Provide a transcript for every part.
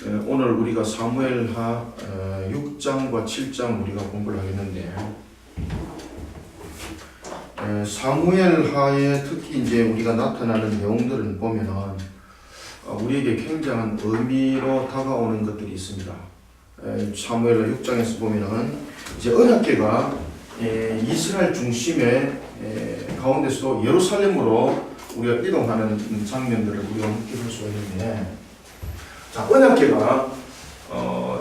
오늘 우리가 사무엘하 6장과 7장 우리가 공부를 하겠는데, 사무엘하에 특히 이제 우리가 나타나는 내용들을 보면은 우리에게 굉장한 의미로 다가오는 것들이 있습니다. 사무엘하 6장에서 보면은 이제 언약궤가 이스라엘 중심의 가운데서도 예루살렘으로 우리가 이동하는 장면들을 우리가 함께 볼 수가 있는데, 자, 언약궤가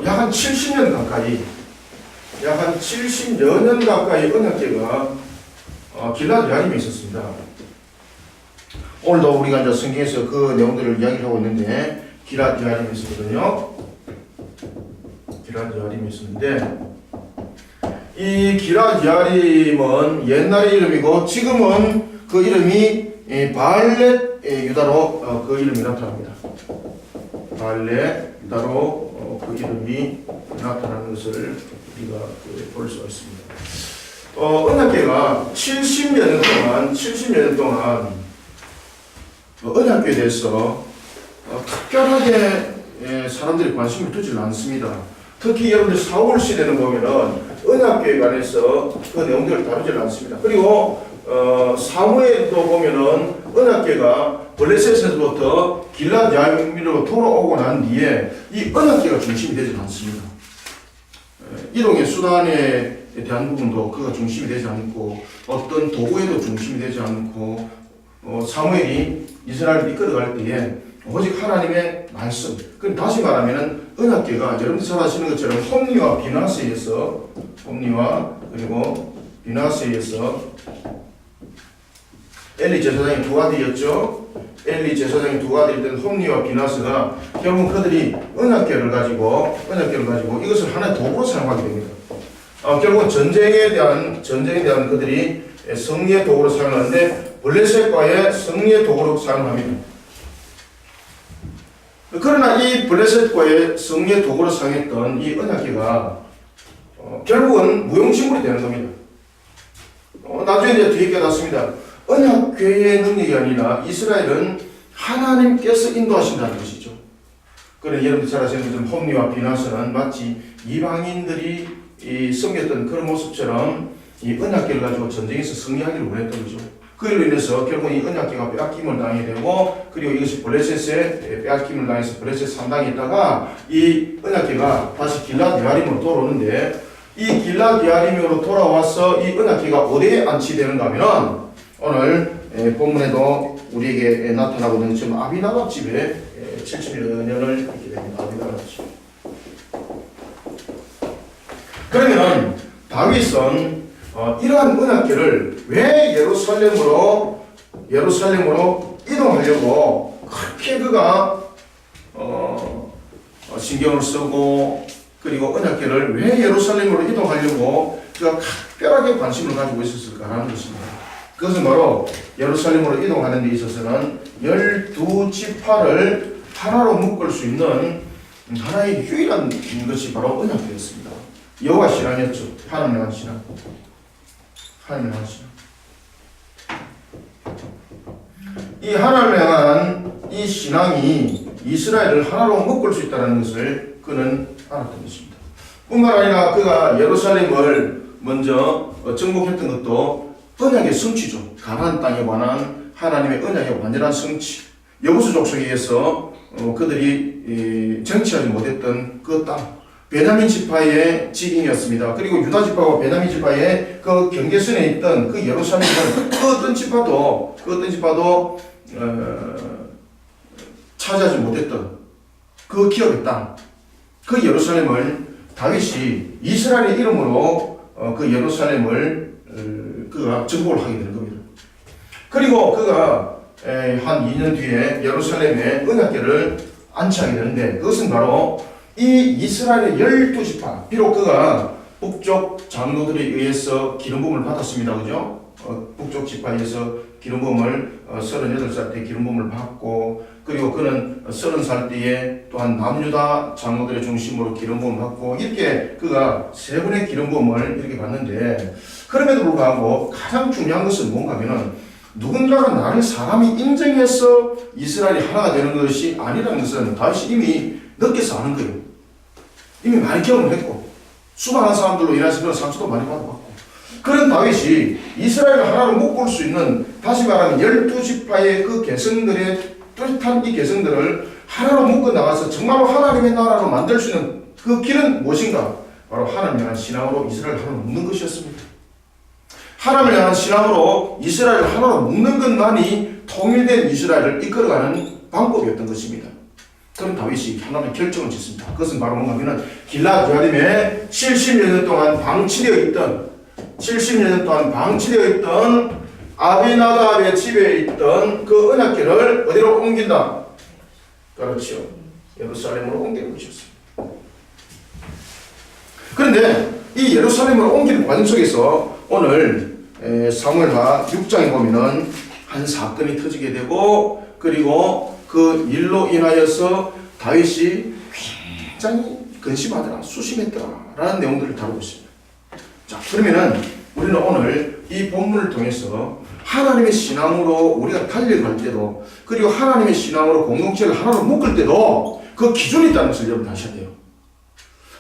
약 한 70년 가까이, 약 한 70여 년 가까이 언약궤가 길라드 야림에 있었습니다. 오늘도 우리가 이제 성경에서 그 내용들을 이야기를 하고 있는데, 길라드 야림에 있었거든요. 길라드 야림에 있었는데, 이 길라드 야림은 옛날의 이름이고 지금은 그 이름이 바알렛 유다로 그 이름이 나타납니다. 바알렛 유다로 그 이름이 나타나는 것을 우리가 볼 수가 있습니다. 언약궤가 70년 동안 언약궤에 대해서 특별하게 사람들이 관심을 두지는 않습니다. 특히 여러분들 사울 시대는 보면은 언약궤에 관해서 그 내용들을 다루지는 않습니다. 그리고 사무엘도 보면은 언약궤가 블레셋에서부터 길라드 야림으로 돌아오고 난 뒤에 이 언약궤가 중심이 되지 않습니다. 이동의 수단에 대한 부분도 그가 중심이 되지 않고, 어떤 도구에도 중심이 되지 않고, 사무엘이 이스라엘을 이끌어갈 때에 오직 하나님의 말씀, 그럼 다시 말하면은 언약궤가 여러분들 잘 아시는 것처럼 홈리와 비나스에 의해서, 홈리와 그리고 비나스에 의해서 엘리 제사장이 두 아들이었죠. 엘리 제사장이 두 아들이던 홈리와 비나스가 결국 그들이 언약궤를 가지고 이것을 하나의 도구로 사용하게 됩니다. 결국은 전쟁에 대한 그들이 승리의 도구로 사용하는데, 블레셋과의 승리의 도구로 사용합니다. 그러나 이 블레셋과의 승리의 도구로 사용했던 이 언약궤가 결국은 무용지물이 되는 겁니다. 나중에 이제 뒤에 깨닫습니다. 언약궤의 능력이 아니라 이스라엘은 하나님께서 인도하신다는 것이죠. 그런 여러분들 잘 아시는 것처럼 홈리와 비나스는 마치 이방인들이 섬겼던 그런 모습처럼 이 언약궤를 가지고 전쟁에서 승리하기를 원했던 거죠. 그로 인해서 결국 이 언약궤가 빼앗김을 당하게 되고, 그리고 이것이 블레셋에 빼앗김을 당해서 블레셋 산당에 있다가 이 언약궤가 다시 길라드 야림으로 돌아오는데, 이 길라드 야림으로 돌아와서 이 언약궤가 어디에 안치되는가 하면은 오늘 본문에도 우리에게 나타나고 있는 것처럼 아비나답 집에 70년을 있게 됩니다. 아비나답 집. 그러면 다윗은 이러한 언약궤를 왜 예루살렘으로 이동하려고 그렇게 그가 신경을 쓰고, 그리고 언약궤를 왜 예루살렘으로 이동하려고 그가 특별하게 관심을 가지고 있었을까라는 것입니다. 그것은 바로 예루살렘으로 이동하는 데 있어서는 12지파를 하나로 묶을 수 있는 하나의 유일한 것이 바로 언약궤였습니다. 여호와 신앙이었죠. 하나님을 향한 신앙. 이 하나님을 향한 이 신앙이 이스라엘을 하나로 묶을 수 있다는 것을 그는 알았던 것입니다. 뿐만 아니라 그가 예루살렘을 먼저 정복했던 것도 언약의 성취죠. 가나안 땅에 관한 하나님의 언약의 완전한 성취. 여부수 족속에 의해서 그들이 정치하지 못했던 그 땅, 베냐민 지파의 지경이었습니다. 그리고 유다 지파와 베냐민 지파의 그 경계선에 있던 그 예루살렘은 그 어떤 지파도 차지하지 못했던 그 기업의 땅, 그 예루살렘을 다윗이 이스라엘의 이름으로 그 예루살렘을 그가 정복을 하게 되는 겁니다. 그리고 그가 한 2년 뒤에 예루살렘에 언약궤를 안치하게 되는데, 그것은 바로 이 이스라엘의 12지파, 비록 그가 북쪽 장로들에 의해서 기름 부음을 받았습니다. 그죠? 북쪽 지파에서 기름 부음을 38살 때 기름 부음을 받고, 그리고 그는 30살 때에 또한 남유다 장로들의 중심으로 기름 부음을 받고, 이렇게 그가 3번의 기름 부음을 이렇게 받는데, 그럼에도 불구하고 가장 중요한 것은 뭔가 하면은 누군가가 나를 사람이 인정해서 이스라엘이 하나가 되는 것이 아니라는 것은 다윗이 이미 느껴서 아는 거예요. 이미 많이 경험을 했고 수많은 사람들로 인해서 그런 상처도 많이 받아봤고, 그런 다윗이 이스라엘을 하나로 묶을 수 있는, 다시 말하면 12지파의 그 계승들의 뚜렷한 이 계승들을 하나로 묶어 나가서 정말로 하나님의 나라로 만들 수 있는 그 길은 무엇인가? 바로 하나님을 향한 신앙으로 이스라엘을 하나로 묶는 것이었습니다. 하나님을 향한 신앙으로 이스라엘을 하나로 묶는 것만이 통일된 이스라엘을 이끌어가는 방법이었던 것입니다. 그런 다윗이 하나님의 결정을 짓습니다. 그것은 바로 뭔가 하면 길앗 야림에 70년 동안 방치되어 있던 아비나답의 집에 있던 그 언약궤를 어디로 옮긴다? 그렇죠. 예루살렘으로 옮기는 것이었습니다. 그런데 이 예루살렘으로 옮기는 과정 속에서 오늘 사무엘하 6장에 보면은 한 사건이 터지게 되고, 그리고 그 일로 인하여서 다윗이 굉장히 근심하더라, 수심했더라 라는 내용들을 다루고 있습니다. 자, 그러면은 우리는 오늘 이 본문을 통해서 하나님의 신앙으로 우리가 달려갈 때도, 그리고 하나님의 신앙으로 공동체를 하나로 묶을 때도 그 기준이 있다는 것을 여러분 아셔야 돼요.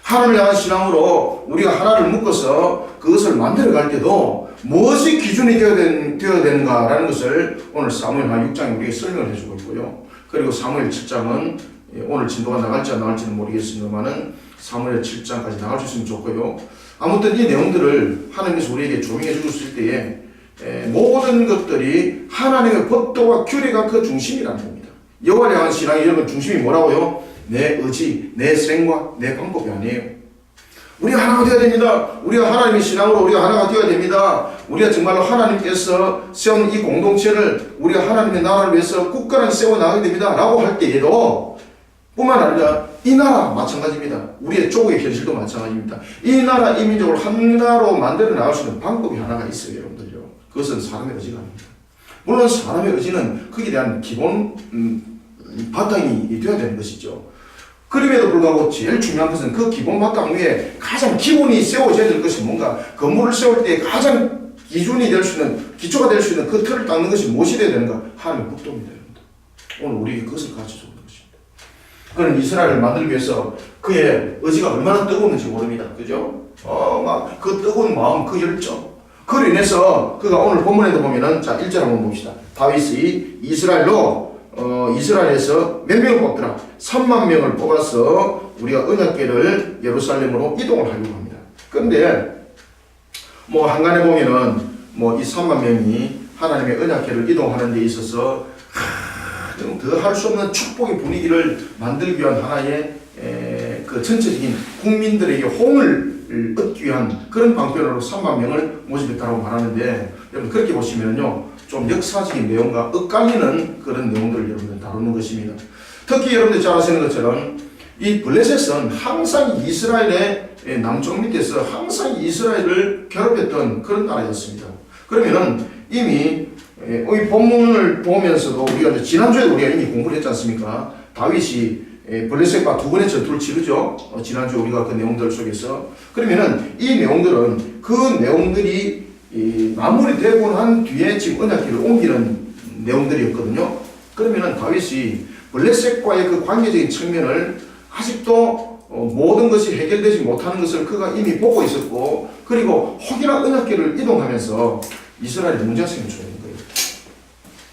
하나님을 향한 신앙으로 우리가 하나를 묶어서 그것을 만들어갈 때도 무엇이 기준이 되어야 되는가라는 것을 오늘 사무엘하 6장에 우리에게 설명을 해주고 있고요. 그리고 사무엘 7장은 오늘 진도가 나갈지 안 나갈지는 모르겠습니다만은 사무엘 7장까지 나갈 수 있으면 좋고요. 아무튼 이 내용들을 하나님께서 우리에게 조명해 주실 때에 모든 것들이 하나님의 법도와 규례가 그 중심이라는 겁니다. 여호와를 향한 신앙의 여러분 중심이 뭐라고요? 내 의지, 내 생각, 내 방법이 아니에요. 우리가 하나가 되어야 됩니다. 우리가 하나님의 신앙으로 우리가 하나가 되어야 됩니다. 우리가 정말로 하나님께서 세운 이 공동체를 우리가 하나님의 나라를 위해서 굳건하게 세워나가야 됩니다 라고 할 때에도 뿐만 아니라 이 나라 마찬가지입니다. 우리의 조국의 현실도 마찬가지입니다. 이 나라 이민족을 하나로 만들어 나갈 수 있는 방법이 하나가 있어요, 여러분들요. 그것은 사람의 의지가 아닙니다. 물론 사람의 의지는 거기에 대한 기본 바탕이 되어야 되는 것이죠. 그럼에도 불구하고 제일 중요한 것은 그 기본 바탕 위에 가장 기본이 세워져야 될 것이 뭔가, 건물을 세울 때 가장 기준이 될 수 있는, 기초가 될 수 있는 그 틀을 닦는 것이 무엇이 되어야 되는가? 하나님의 법도입니다, 여러분들. 오늘 우리에게 그것을 가르쳐주는 것입니다. 그는 이스라엘을 만들기 위해서 그의 의지가 얼마나 뜨거웠는지 모릅니다. 그죠? 막 그 뜨거운 마음, 그 열정. 그로 인해서 그가 오늘 본문에도 보면은, 자, 1절 한번 봅시다. 다윗이 이스라엘에서 몇 명을 뽑더라? 3만 명을 뽑아서 우리가 언약궤를 예루살렘으로 이동을 하려고 합니다. 그런데 뭐 한간에 보면은 뭐 이 3만 명이 하나님의 언약궤를 이동하는 데 있어서 더 할 수 없는 축복의 분위기를 만들기 위한 하나의 그 전체적인 국민들에게 호응을 얻기 위한 그런 방편으로 3만 명을 모집했다고 말하는데, 여러분 그렇게 보시면요 좀 역사적인 내용과 엇갈리는 그런 내용들을 여러분들 다루는 것입니다. 특히 여러분들 잘 아시는 것처럼 이 블레셋은 항상 이스라엘의 남쪽 밑에서 항상 이스라엘을 괴롭혔던 그런 나라였습니다. 그러면은 이미 이 본문을 보면서도 우리가 지난주에도 우리가 이미 공부를 했지 않습니까? 다윗이 블레셋과 두 번의 전투를 치르죠. 지난주 우리가 그 내용들 속에서. 그러면은 이 내용들은 그 내용들이 마무리되고 난 뒤에 지금 언약궤를 옮기는 내용들이었거든요. 그러면은 다윗이 블레셋과의 그 관계적인 측면을 아직도 모든 것이 해결되지 못하는 것을 그가 이미 보고 있었고, 그리고 혹이나 언약궤를 이동하면서 이스라엘의 문제가 생겨줘야 되는 거예요.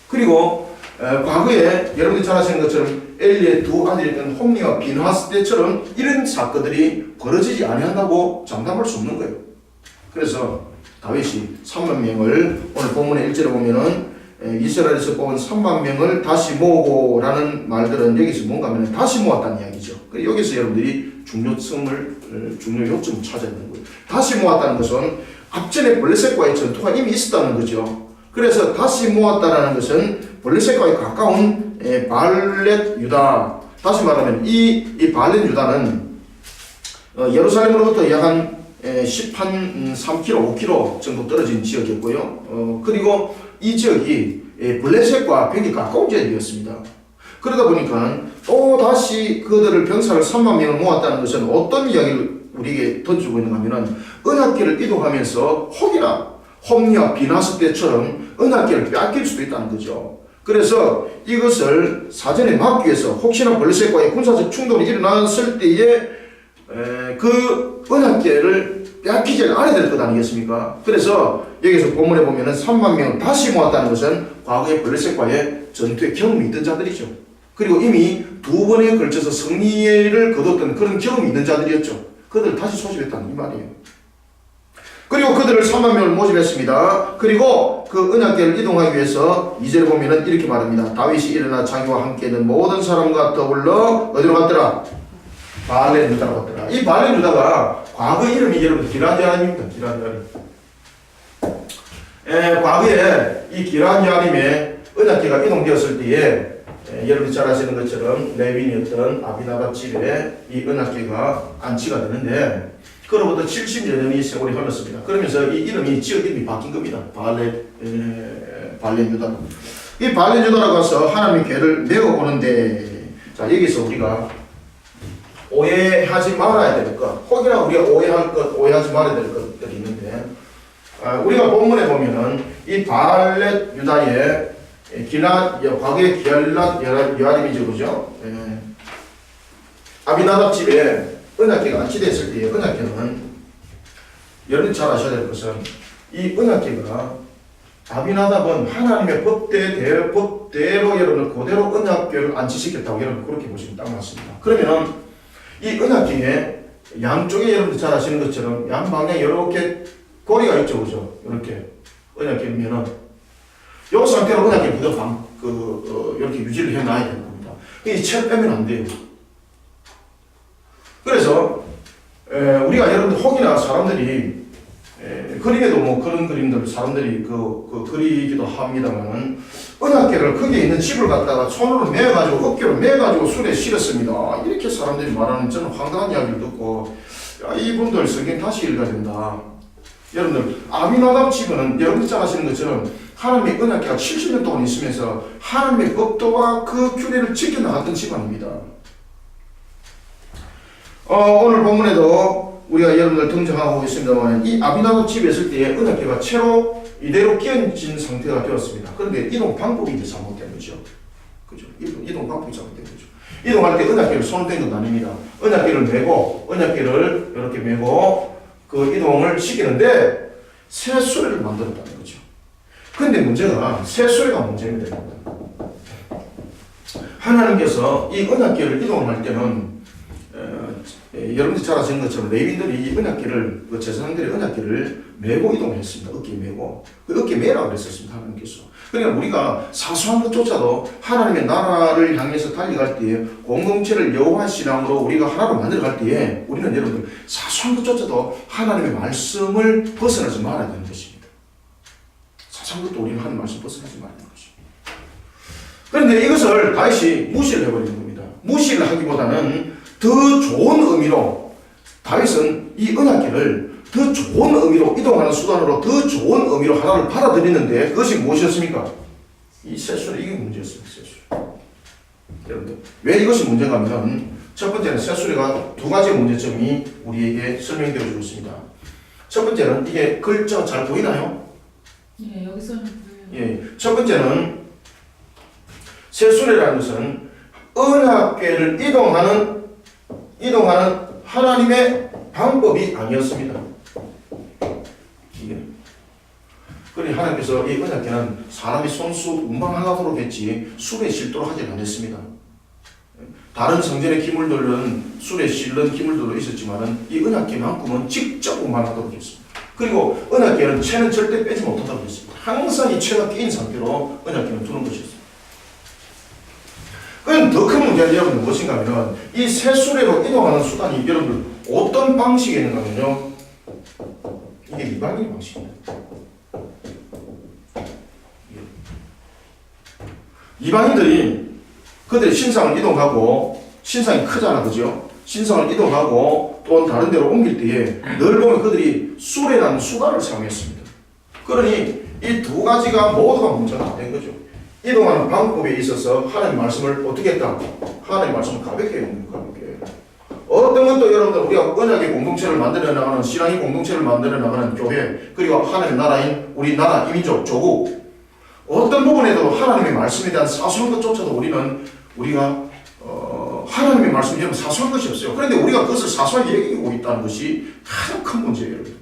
그리고 과거에 여러분들이 잘 아시는 것처럼 엘리의 두 아들이었던 홈리와 비느하스 때처럼 이런 사건들이 벌어지지 아니한다고 장담할 수 없는 거예요. 그래서 다윗이 3만 명을 오늘 본문의 1절에 보면은 이스라엘에서 뽑은 3만 명을 다시 모으고라는 말들은 여기서 뭔가 하면 다시 모았다는 이야기죠. 그래서 여기서 여러분들이 중요 요점을 찾아야 되는 거예요. 다시 모았다는 것은 앞전에 블레셋과의 전투가 이미 있었다는 거죠. 그래서 다시 모았다는 것은 블레셋과의 가까운 발렛 유다, 다시 말하면 이 발렛 유다는 예루살렘으로부터 약 한 3km, 5km 정도 떨어진 지역이었고요. 그리고 이 지역이 블레셋과 벽이 가까운 지역이었습니다. 그러다 보니까 또 다시 그들을 병사를 3만 명을 모았다는 것은 어떤 이야기를 우리에게 던지고 있는가 하면은 언약궤를 이동하면서 홈리와 비나스 때처럼 언약궤를 빼앗길 수도 있다는 거죠. 그래서 이것을 사전에 막기 위해서 혹시나 블레셋과의 군사적 충돌이 일어났을 때에 그 언약궤를 빼앗기지 않아야 될 것 아니겠습니까? 그래서 여기서 본문에 보면은 3만 명을 다시 모았다는 것은 과거에 블레셋과의 전투의 경험이 있던 자들이죠. 그리고 이미 2번에 걸쳐서 승리를 거뒀던 그런 경험이 있는 자들이었죠. 그들을 다시 소집했다는 이 말이에요. 그리고 그들을 3만 명을 모집했습니다. 그리고 그 언약궤를 이동하기 위해서 2절에 보면은 이렇게 말합니다. 다윗이 일어나 자기와 함께 있는 모든 사람과 더불러 어디로 갔더라? 바알렌 유다로 갔더라. 이 바알렌 유다가 과거 이름이 여러분 기라디아님입니다. 기라디아님. 과거에 이 기라디아님의 언약궤가 이동되었을 때에 여러분이 잘 아시는 것처럼 레윈이었던 아비나답 집에 이 언약궤가 안치가 되는데 그로부터 70여 년이 세월이 흘렀습니다. 그러면서 이 이름이 지역 이름이 바뀐 겁니다. 바알렌 유다. 이 바알렌 유다라고 가서 하나님의 궤를 메고 오는데, 자 여기서 우리가 오해하지 말아야 될 것, 혹이나 우리가 오해할 것, 오해하지 말아야 될 것들이 있는데, 우리가 본문에 보면은 이 바알렌 유다의 과거의 기알랏 여아림이죠, 그죠? 아비나답 집에 언약궤가 안치됐을 때의 언약궤는 여러분 잘 아셔야 될 것은 이 언약궤가 아비나답은 하나님의 법대로 여러분을 그대로 언약궤를 안치시켰다고 여러분 그렇게 보시면 딱 맞습니다. 그러면 이 언약궤에 양쪽에 여러분들 잘 아시는 것처럼 양방향에 이렇게 고리가 있죠, 그죠? 이렇게 언약궤면은 이 상태로 언약궤 무조건 이렇게 유지를 해놔야 되는 겁니다. 이 채를 빼면 안 돼요. 그래서 우리가 여러분들 혹이나 사람들이 그림에도 뭐 그런 그림들 사람들이 그리기도 합니다만은 언약궤를 거기에 있는 집을 갖다가 손으로 매가지고 어깨로 매가지고 술에 실었습니다. 이렇게 사람들이 말하는 저는 황당한 이야기를 듣고 야, 이분들 성경 다시 읽어야 된다. 여러분들 아비나답 집은 여러분들 잘 아시는 것처럼 하나님의 언약궤가 70년 동안 있으면서 하나님의 법도와 그 규례를 지켜나갔던 집안입니다. 오늘 본문에도 우리가 여러분들 등장하고 있습니다만 이 아비나답 집에 있을 때의 언약궤가 채로 이대로 끼얹진 상태가 되었습니다. 그런데 이동 방법이 이제 잘못된 거죠. 그죠? 이동 방법이 잘못된 거죠. 이동할 때 언약궤를 손을 댄 건 아닙니다. 언약궤를 메고 언약궤를 이렇게 메고 그 이동을 시키는데 새 수레를 만들었다는 거죠. 근데 문제가 새 수레가 문제입니다. 하나님께서 이 언약궤를 이동할 때는 여러분들이 잘 아시는 것처럼 레위인들이 이 언약궤를 그 제사장들이 언약궤를 메고 이동했습니다. 어깨에 메고 그 어깨에 메라고 그랬었습니다. 하나님께서. 그러니까 우리가 사소한 것조차도 하나님의 나라를 향해서 달려갈 때에 공동체를 여호와 신앙으로 우리가 하나로 만들어갈 때에 우리는 여러분들 사소한 것조차도 하나님의 말씀을 벗어나지 말아야 되는 것입니다. 사소한 것도 우리는 하나님의 말씀 벗어나지 말아야 되는 것입니다. 그런데 이것을 다윗이 무시를 해버리는 겁니다. 무시를 하기보다는 더 좋은 의미로 다윗은 이 언약궤를 더 좋은 의미로 이동하는 수단으로 더 좋은 의미로 하나를 받아들이는데 그것이 무엇이었습니까? 이 세수는 이게 문제였습니다. 세수. 여러분들 왜 이것이 문제가 하면 첫 번째는 세수리가 두 가지 문제점이 우리에게 설명되어 주고 있습니다. 첫 번째는 이게 글자가 잘 보이나요? 네, 여기서는 보여요. 예, 첫 번째는 세수리라는 것은 언약궤를 이동하는 하나님의 방법이 아니었습니다. 이게. 그러니 하나님께서 이 언약궤는 사람이 손수 운반하도록 했지 술에 실도록 하지 않았습니다. 다른 성전의 기물들은 술에 실는 기물들도 있었지만은 이 언약궤만큼은 직접 운반하도록 했습니다. 그리고 언약궤는 채는 절대 빼지 못한다고 했습니다. 항상 이 채가 끼인 상태로 언약궤는 두는 것이었습니다. 그럼 더 큰 문제는 여러분들 무엇인가 하면 이 새수레로 이동하는 수단이 여러분들 어떤 방식이 있는가 하면요 이게 이방인의 방식입니다. 이방인들이 그들의 신상을 이동하고 신상이 크잖아, 그죠? 신상을 이동하고 또 다른 데로 옮길 때에 늘 보면 그들이 수레라는 수단을 사용했습니다. 그러니 이 두 가지가 모두가 문제가 된 거죠. 이동하는 방법에 있어서 하나님 말씀을 어떻게 했다? 하나님 말씀을 가볍게 읽는 가볍게. 어떤 것도 여러분들 우리가 언약의 공동체를 만들어 나가는 신앙의 공동체를 만들어 나가는 교회 그리고 하나님의 나라인 우리나라 이민족 조국 어떤 부분에도 하나님의 말씀에 대한 사소한 것조차도 우리가 하나님의 말씀이 여러분 사소한 것이 없어요. 그런데 우리가 그것을 사소하게 여기고 있다는 것이 가장 큰 문제예요. 여러분.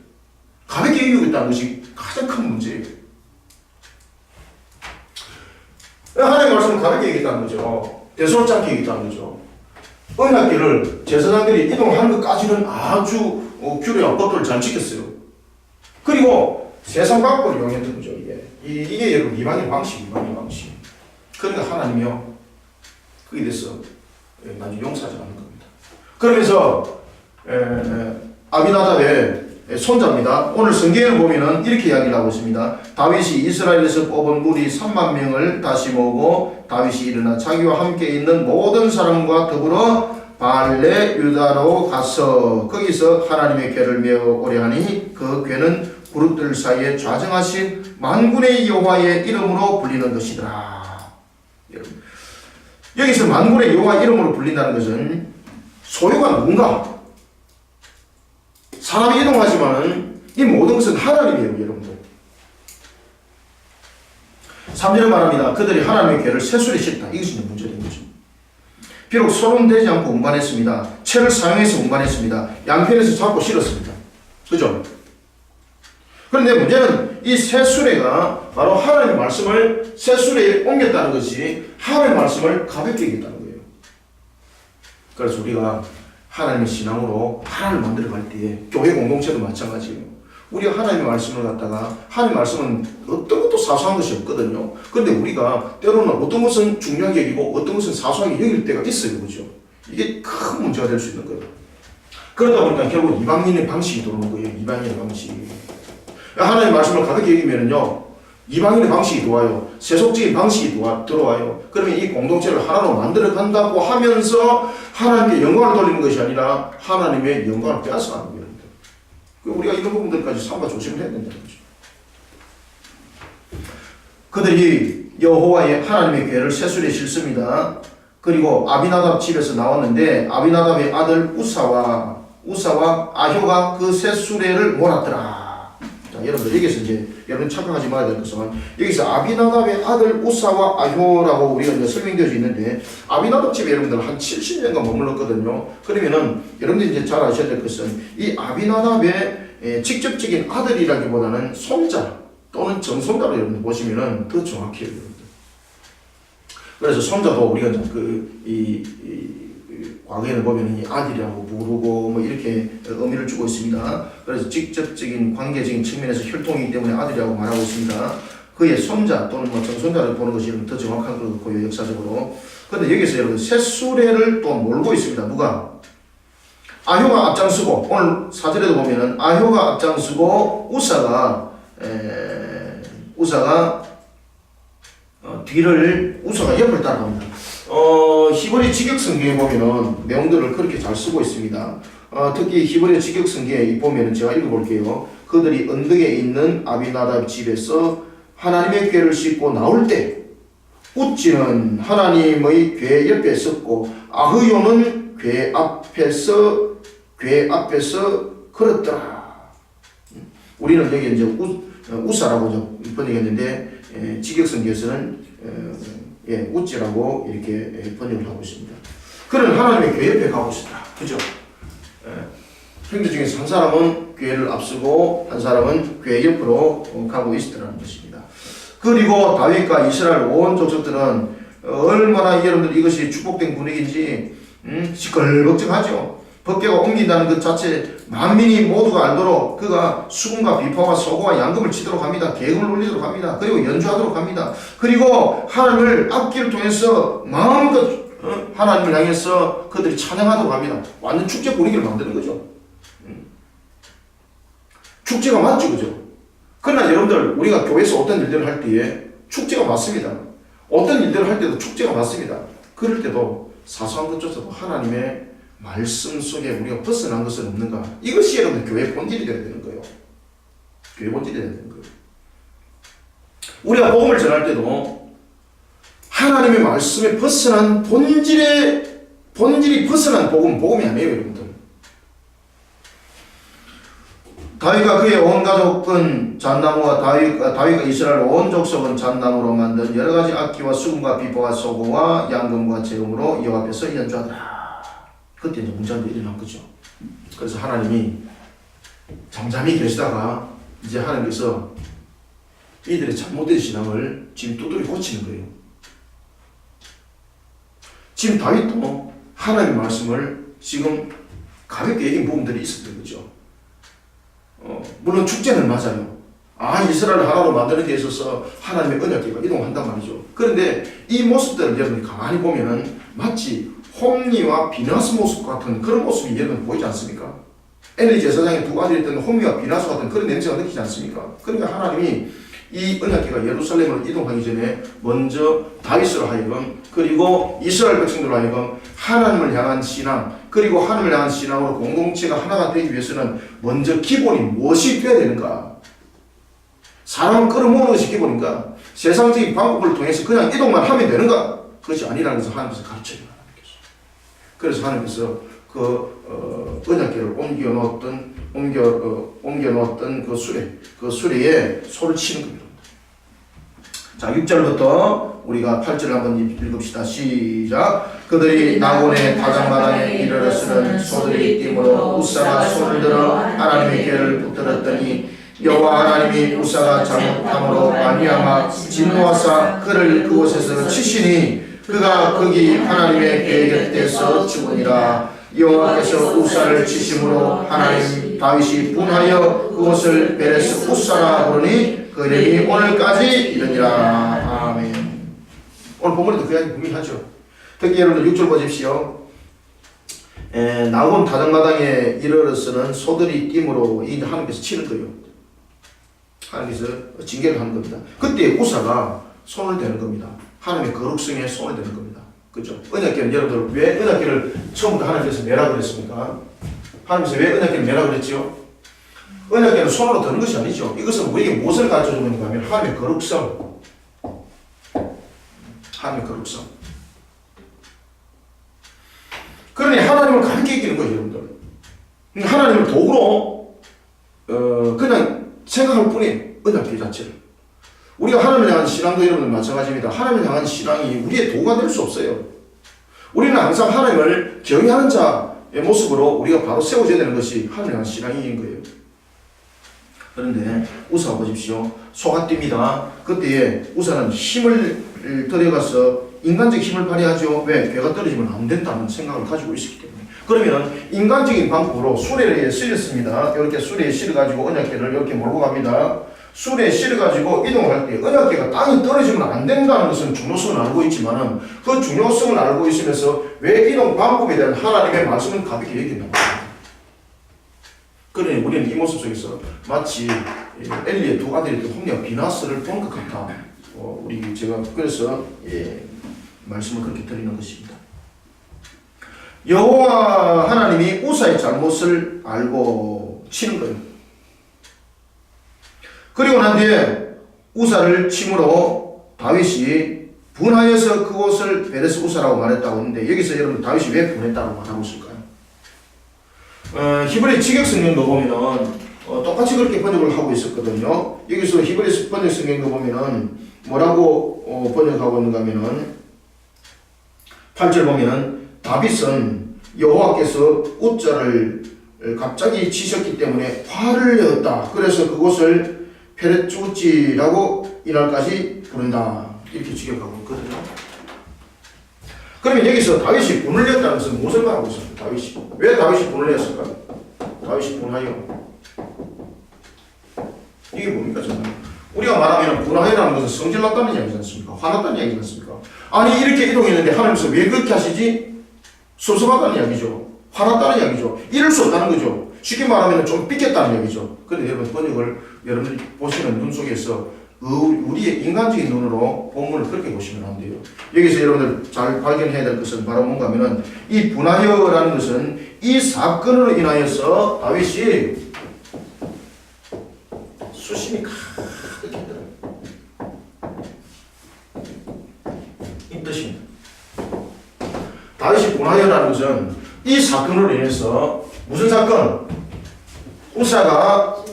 가볍게 여기고 있다는 것이 가장 큰 문제예요. 하나님의 말씀을 가볍게 여기겠다는 거죠. 대수롭지 않게 여기겠다는 거죠. 언약궤를 제사장들이 이동하는 것까지는 아주 규례와 법도를 잘 지켰어요. 그리고 세상 방법을 이용했던 거죠. 이게 여러분 이방인 방식. 그러니까 하나님이요 그에 대해서 나중에 용서하지 않는 겁니다. 그러면서 아비나답의 손자입니다. 오늘 성경을 보면은 이렇게 이야기를 하고 있습니다. 다윗이 이스라엘에서 뽑은 무리 3만 명을 다시 모으고 다윗이 일어나 자기와 함께 있는 모든 사람과 더불어 발레 유다로 가서 거기서 하나님의 궤를 메어 오래 하니 그 궤는 그룹들 사이에 좌정하신 만군의 여호와의 이름으로 불리는 것이더라. 여기서 만군의 여호와 이름으로 불린다는 것은 소유가 누군가? 사람이 이동하지만은 이 모든 것은 하나님이에요, 여러분들. 3절에 말합니다. 그들이 하나님의 궤를 새술에 싣다. 이것이 이제 문제된 거죠. 비록 손은 대지 않고 운반했습니다. 채를 사용해서 운반했습니다. 양편에서 잡고 실었습니다. 그죠? 그런데 문제는 이 새수레가 바로 하나님의 말씀을 새수레에 옮겼다는 것이 하나님의 말씀을 가볍게 여겼다는 거예요. 그래서 우리가 하나님의 신앙으로 하나님을 만들어갈 때에 교회 공동체도 마찬가지예요. 우리가 하나님의 말씀을 갖다가 하나님의 말씀은 어떤 것도 사소한 것이 없거든요. 그런데 우리가 때로는 어떤 것은 중요하게 여기고 어떤 것은 사소하게 여길 때가 있어요. 그죠? 이게 큰 문제가 될 수 있는 거예요. 그러다 보니까 결국 이방인의 방식이 들어오는 거예요. 이방인의 방식이. 하나님의 말씀을 가볍게 여기면은요, 이방인의 방식이 들어와요. 세속적인 방식이 들어와요. 그러면 이 공동체를 하나로 만들어 간다고 하면서 하나님께 영광을 돌리는 것이 아니라 하나님의 영광을 빼앗아가는 거예요. 우리가 이런 부분들까지 삼가 조심을 해야 된다는 거죠. 그들이 여호와의 하나님의 궤를 새술에 싣습니다. 그리고 아비나답 집에서 나왔는데 아비나답의 아들 우사와 아효가 그 새수레를 몰았더라. 자, 여러분들 여기서 이제 여러분 착각하지 말아야 될 것은 여기서 아비나답의 아들 우사와 아효라고 우리가 이제 설명되어 있는데 아비나답 집에 여러분들 한 70년간 머물렀거든요. 그러면은 여러분들이 이제 잘 아셔야 될 것은 이 아비나답의 직접적인 아들이라기보다는 손자 또는 정손자로 여러분들 보시면은 더 정확해요, 여러분들. 그래서 손자도 우리가 과거에는 보면 이 아들이라고 부르고 뭐 이렇게 의미를 주고 있습니다. 그래서 직접적인 관계적인 측면에서 혈통이기 때문에 아들이라고 말하고 있습니다. 그의 손자 또는 뭐 정손자를 보는 것이 더 정확한 것 같고요, 역사적으로. 그런데 여기서 여러분 새수레를 또 몰고 있습니다. 누가? 아효가 앞장서고 오늘 4절에도 보면은 아효가 앞장서고 우사가 옆을 따라갑니다. 히브리 직역성경에 보면은 내용들을 그렇게 잘 쓰고 있습니다. 특히 히브리 직역성경에 보면은 제가 읽어볼게요. 그들이 언덕에 있는 아비나답 집에서 하나님의 궤를 싣고 나올 때 우찌는 하나님의 궤 옆에 섰고 아흐요는 궤 앞에서 걸었더라. 우리는 여기 이제 우사라고 번역했는데 직역성경에서는 우찌라고 이렇게 번역을 하고 있습니다. 그는 하나님의 궤 옆에 가고 있었다. 그죠? 형제 중에서 한 사람은 궤를 앞서고 한 사람은 궤 옆으로 가고 있었다는 것입니다. 그리고 다윗과 이스라엘 온 족속들은 얼마나 여러분들 이것이 축복된 분위기인지 시끌벅적하죠. 법궤가 옮긴다는 것 자체 만민이 모두가 알도록 그가 수금과 비파와 소고와 양금을 치도록 합니다. 계급을 올리도록 합니다. 그리고 연주하도록 합니다. 그리고 하나님을 악기를 통해서 마음껏 하나님을 향해서 그들이 찬양하도록 합니다. 완전 축제 분위기를 만드는 거죠. 축제가 맞죠, 그죠? 그러나 여러분들 우리가 교회에서 어떤 일들을 할 때에 축제가 맞습니다. 어떤 일들을 할 때도 축제가 맞습니다. 그럴 때도 사소한 것조차도 하나님의 말씀 속에 우리가 벗어난 것은 없는가? 이것이 여러분 교회 본질이 되어야 되는 거예요. 교회 본질이 되어야 되는 거예요. 우리가 복음을 전할 때도 하나님의 말씀에 벗어난 본질이 벗어난 복음이 아니에요, 여러분들. 다윗과 그의 온 가족은 잣나무와 다윗과 이스라엘 온 족속은 잣나무로 만든 여러 가지 악기와 수금과 비보와 소고와 양금과 제음으로 여호와 앞에서 연주하더라. 그때 이제 문제가 일어난 거죠. 그래서 하나님이 잠잠히 계시다가 이제 하나님께서 이들의 잘못된 신앙을 지금 두드려 고치는 거예요. 지금 다윗도 하나님의 말씀을 지금 가볍게 얘기한 부분들이 있었던 거죠. 물론 축제는 맞아요. 이스라엘을 하나로 만드는 데 있어서 하나님의 언약궤가 이동한단 말이죠. 그런데 이 모습들을 여러분이 가만히 보면은 마치 홈리와 비나스 모습 같은 그런 모습이 여러분 보이지 않습니까? 엘리 제사장의 두 아들이 있던 홈리와 비나스 같은 그런 냄새가 느끼지 않습니까? 그러니까 하나님이 이 언약궤가 예루살렘으로 이동하기 전에 먼저 다윗으로 하여금 그리고 이스라엘 백성들로 하여금 하나님을 향한 신앙 그리고 하나님을 향한 신앙으로 공동체가 하나가 되기 위해서는 먼저 기본이 무엇이 되어야 되는가? 사람을 끌어모으는 것이 기본인가? 세상적인 방법을 통해서 그냥 이동만 하면 되는가? 그것이 아니라는 것을 하나님께서 가르쳐줘요. 그래서 하나님께서 그 언약궤를 옮겨 놓았던 그 수레에 소를 치는 겁니다. 자, 6절부터 우리가 8절을 한번 읽읍시다. 시작. 그들이 나곤의 다장마당에 이르렀으는 소들이 뛰므로 우사가 손을 들어 하나님의 궤를 붙들었더니 여호와 하나님이 우사가 잘못함으로 말미암아 진노하사 그를 그곳에서 치시니 그가 거기 하나님의 궤 곁에서 죽으니라. 여호와께서 우사를 치심으로 하나님 다윗이 분하여 그곳을 베레스 우사라 부르니 그 이름이 오늘까지 이르니라. 아멘. 오늘 본문에도 그 이야기 분명히 하죠. 특히 여러분들 6절 보십시오. 나온 다장마당에 이르렀으는 소들이 띠므로 이 하나님께서 치는 거예요. 하나님께서 징계를 하는 겁니다. 그때 우사가 손을 대는 겁니다. 하나님의 거룩성에 손을 대는 겁니다. 그죠? 언약궤는 여러분들 왜 언약궤를 처음부터 하나님께서 매라 그랬습니까? 하나님께서 왜 언약궤를 매라 그랬죠? 언약궤는 손으로 드는 것이 아니죠. 이것은 우리에게 무엇을 가르쳐 주는가 하면 하나님의 거룩성. 하나님의 거룩성. 그러니 하나님을 가르쳐 이기는 거예요, 여러분들. 하나님을 도구로 그냥 생각할 뿐이에요. 언약궤 자체를. 우리가 하나님을 향한 신앙도 여러분들 마찬가지입니다. 하나님을 향한 신앙이 우리의 도구가 될 수 없어요. 우리는 항상 하나님을 경외하는 자의 모습으로 우리가 바로 세워져야 되는 것이 하나님을 향한 신앙인 거예요. 그런데 우사가 보십시오. 소가 뜁니다. 그때에 우사는 힘을 들여가서 인간적 힘을 발휘하죠. 왜? 괴가 떨어지면 안 된다는 생각을 가지고 있었기 때문에. 그러면 인간적인 방법으로 수레에 실었습니다. 이렇게 수레에 실어가지고 언약궤를 이렇게 몰고 갑니다. 수레에 실어가지고 이동을 할 때 언약궤가 땅에 떨어지면 안 된다는 것은 중요성을 알고 있지만 그 중요성을 알고 있으면서 왜 이동 방법에 대한 하나님의 말씀을 가볍게 얘기한다고 합니다. 그러니 우리는 이 모습 속에서 마치 엘리의 두 아들이 홈리와 비나스를 본 것 같다. 제가 그래서 말씀을 그렇게 드리는 것입니다. 여호와 하나님이 우사의 잘못을 알고 치는 거예요. 그리고 난 뒤에 우사를 침으로 다윗이 분하여서 그곳을 베레스 우사라고 말했다고 했는데 여기서 여러분 다윗이 왜 분했다고 말하고 있을까요? 히브리 직역 성경도 보면은 똑같이 그렇게 번역을 하고 있었거든요. 여기서 히브리 번역 성경도 보면은 뭐라고 번역하고 있는가 하면은 8절 보면은 다윗은 여호와께서 우자를 갑자기 치셨기 때문에 화를 내었다. 그래서 그곳을 페레츠우치라고 이날까지 부른다. 이렇게 직역하고 있거든요. 그러면 여기서 다윗이 분을 냈다는 것은 무엇을 말하고 있습니까? 다윗이. 왜 다윗이 분을 냈을까? 다윗이 분하여. 이게 뭡니까, 정말? 우리가 말하면 분하여라는 것은 성질났다는 이야기지 않습니까? 화났다는 이야기지 않습니까? 아니, 이렇게 이동했는데 하나님께서 왜 그렇게 하시지? 섭섭하다는 이야기죠. 화났다는 이야기죠. 이럴 수 없다는 거죠. 쉽게 말하면 좀 삐겠다는 이야기죠. 그런데 여러분, 번역을 여러분들이 보시는 눈 속에서 우리의 인간적인 눈으로 본문을 그렇게 보시면 안 돼요. 여기서 여러분들 잘 발견해야 될 것은 바로 뭔가 하면은 이 분하여라는 것은 이 사건으로 인하여서 다윗이 수심이 가득 했더라. 이 뜻입니다. 다윗이 분하여라는 것은 이 사건으로 인해서 무슨 사건? 우사가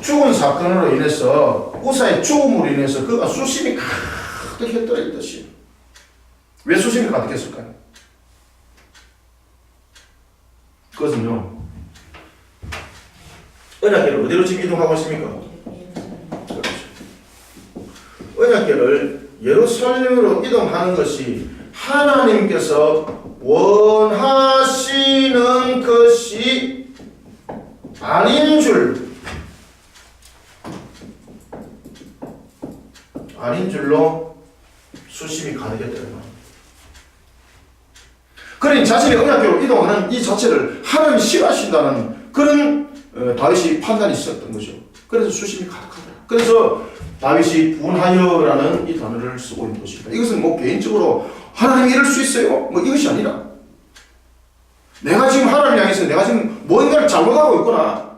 죽은 사건으로 인해서 우사의 죽음으로 인해서 그가 수심이 가득했더라 이 뜻이에요. 왜 수심이 가득했을까요? 그것은요, 언약궤를 어디로 지금 이동하고 있습니까? 그렇죠. 언약궤를 예루살렘으로 이동하는 것이 하나님께서 원하시는 것이 아닌 줄로 수심이 가득했다는 거예요. 그러니 자신의 언약궤로 이동하는 이 자체를 하나님이 싫어하신다는 그런 다윗이 판단이 있었던 거죠. 그래서 수심이 가득하다. 그래서 다윗이 분하여라는 이 단어를 쓰고 있는 것입니다. 이것은 뭐 개인적으로 하나님이 이럴 수 있어요? 뭐 이것이 아니라 내가 지금 하나님 향해서 내가 지금 뭔가를 잘못하고 있구나.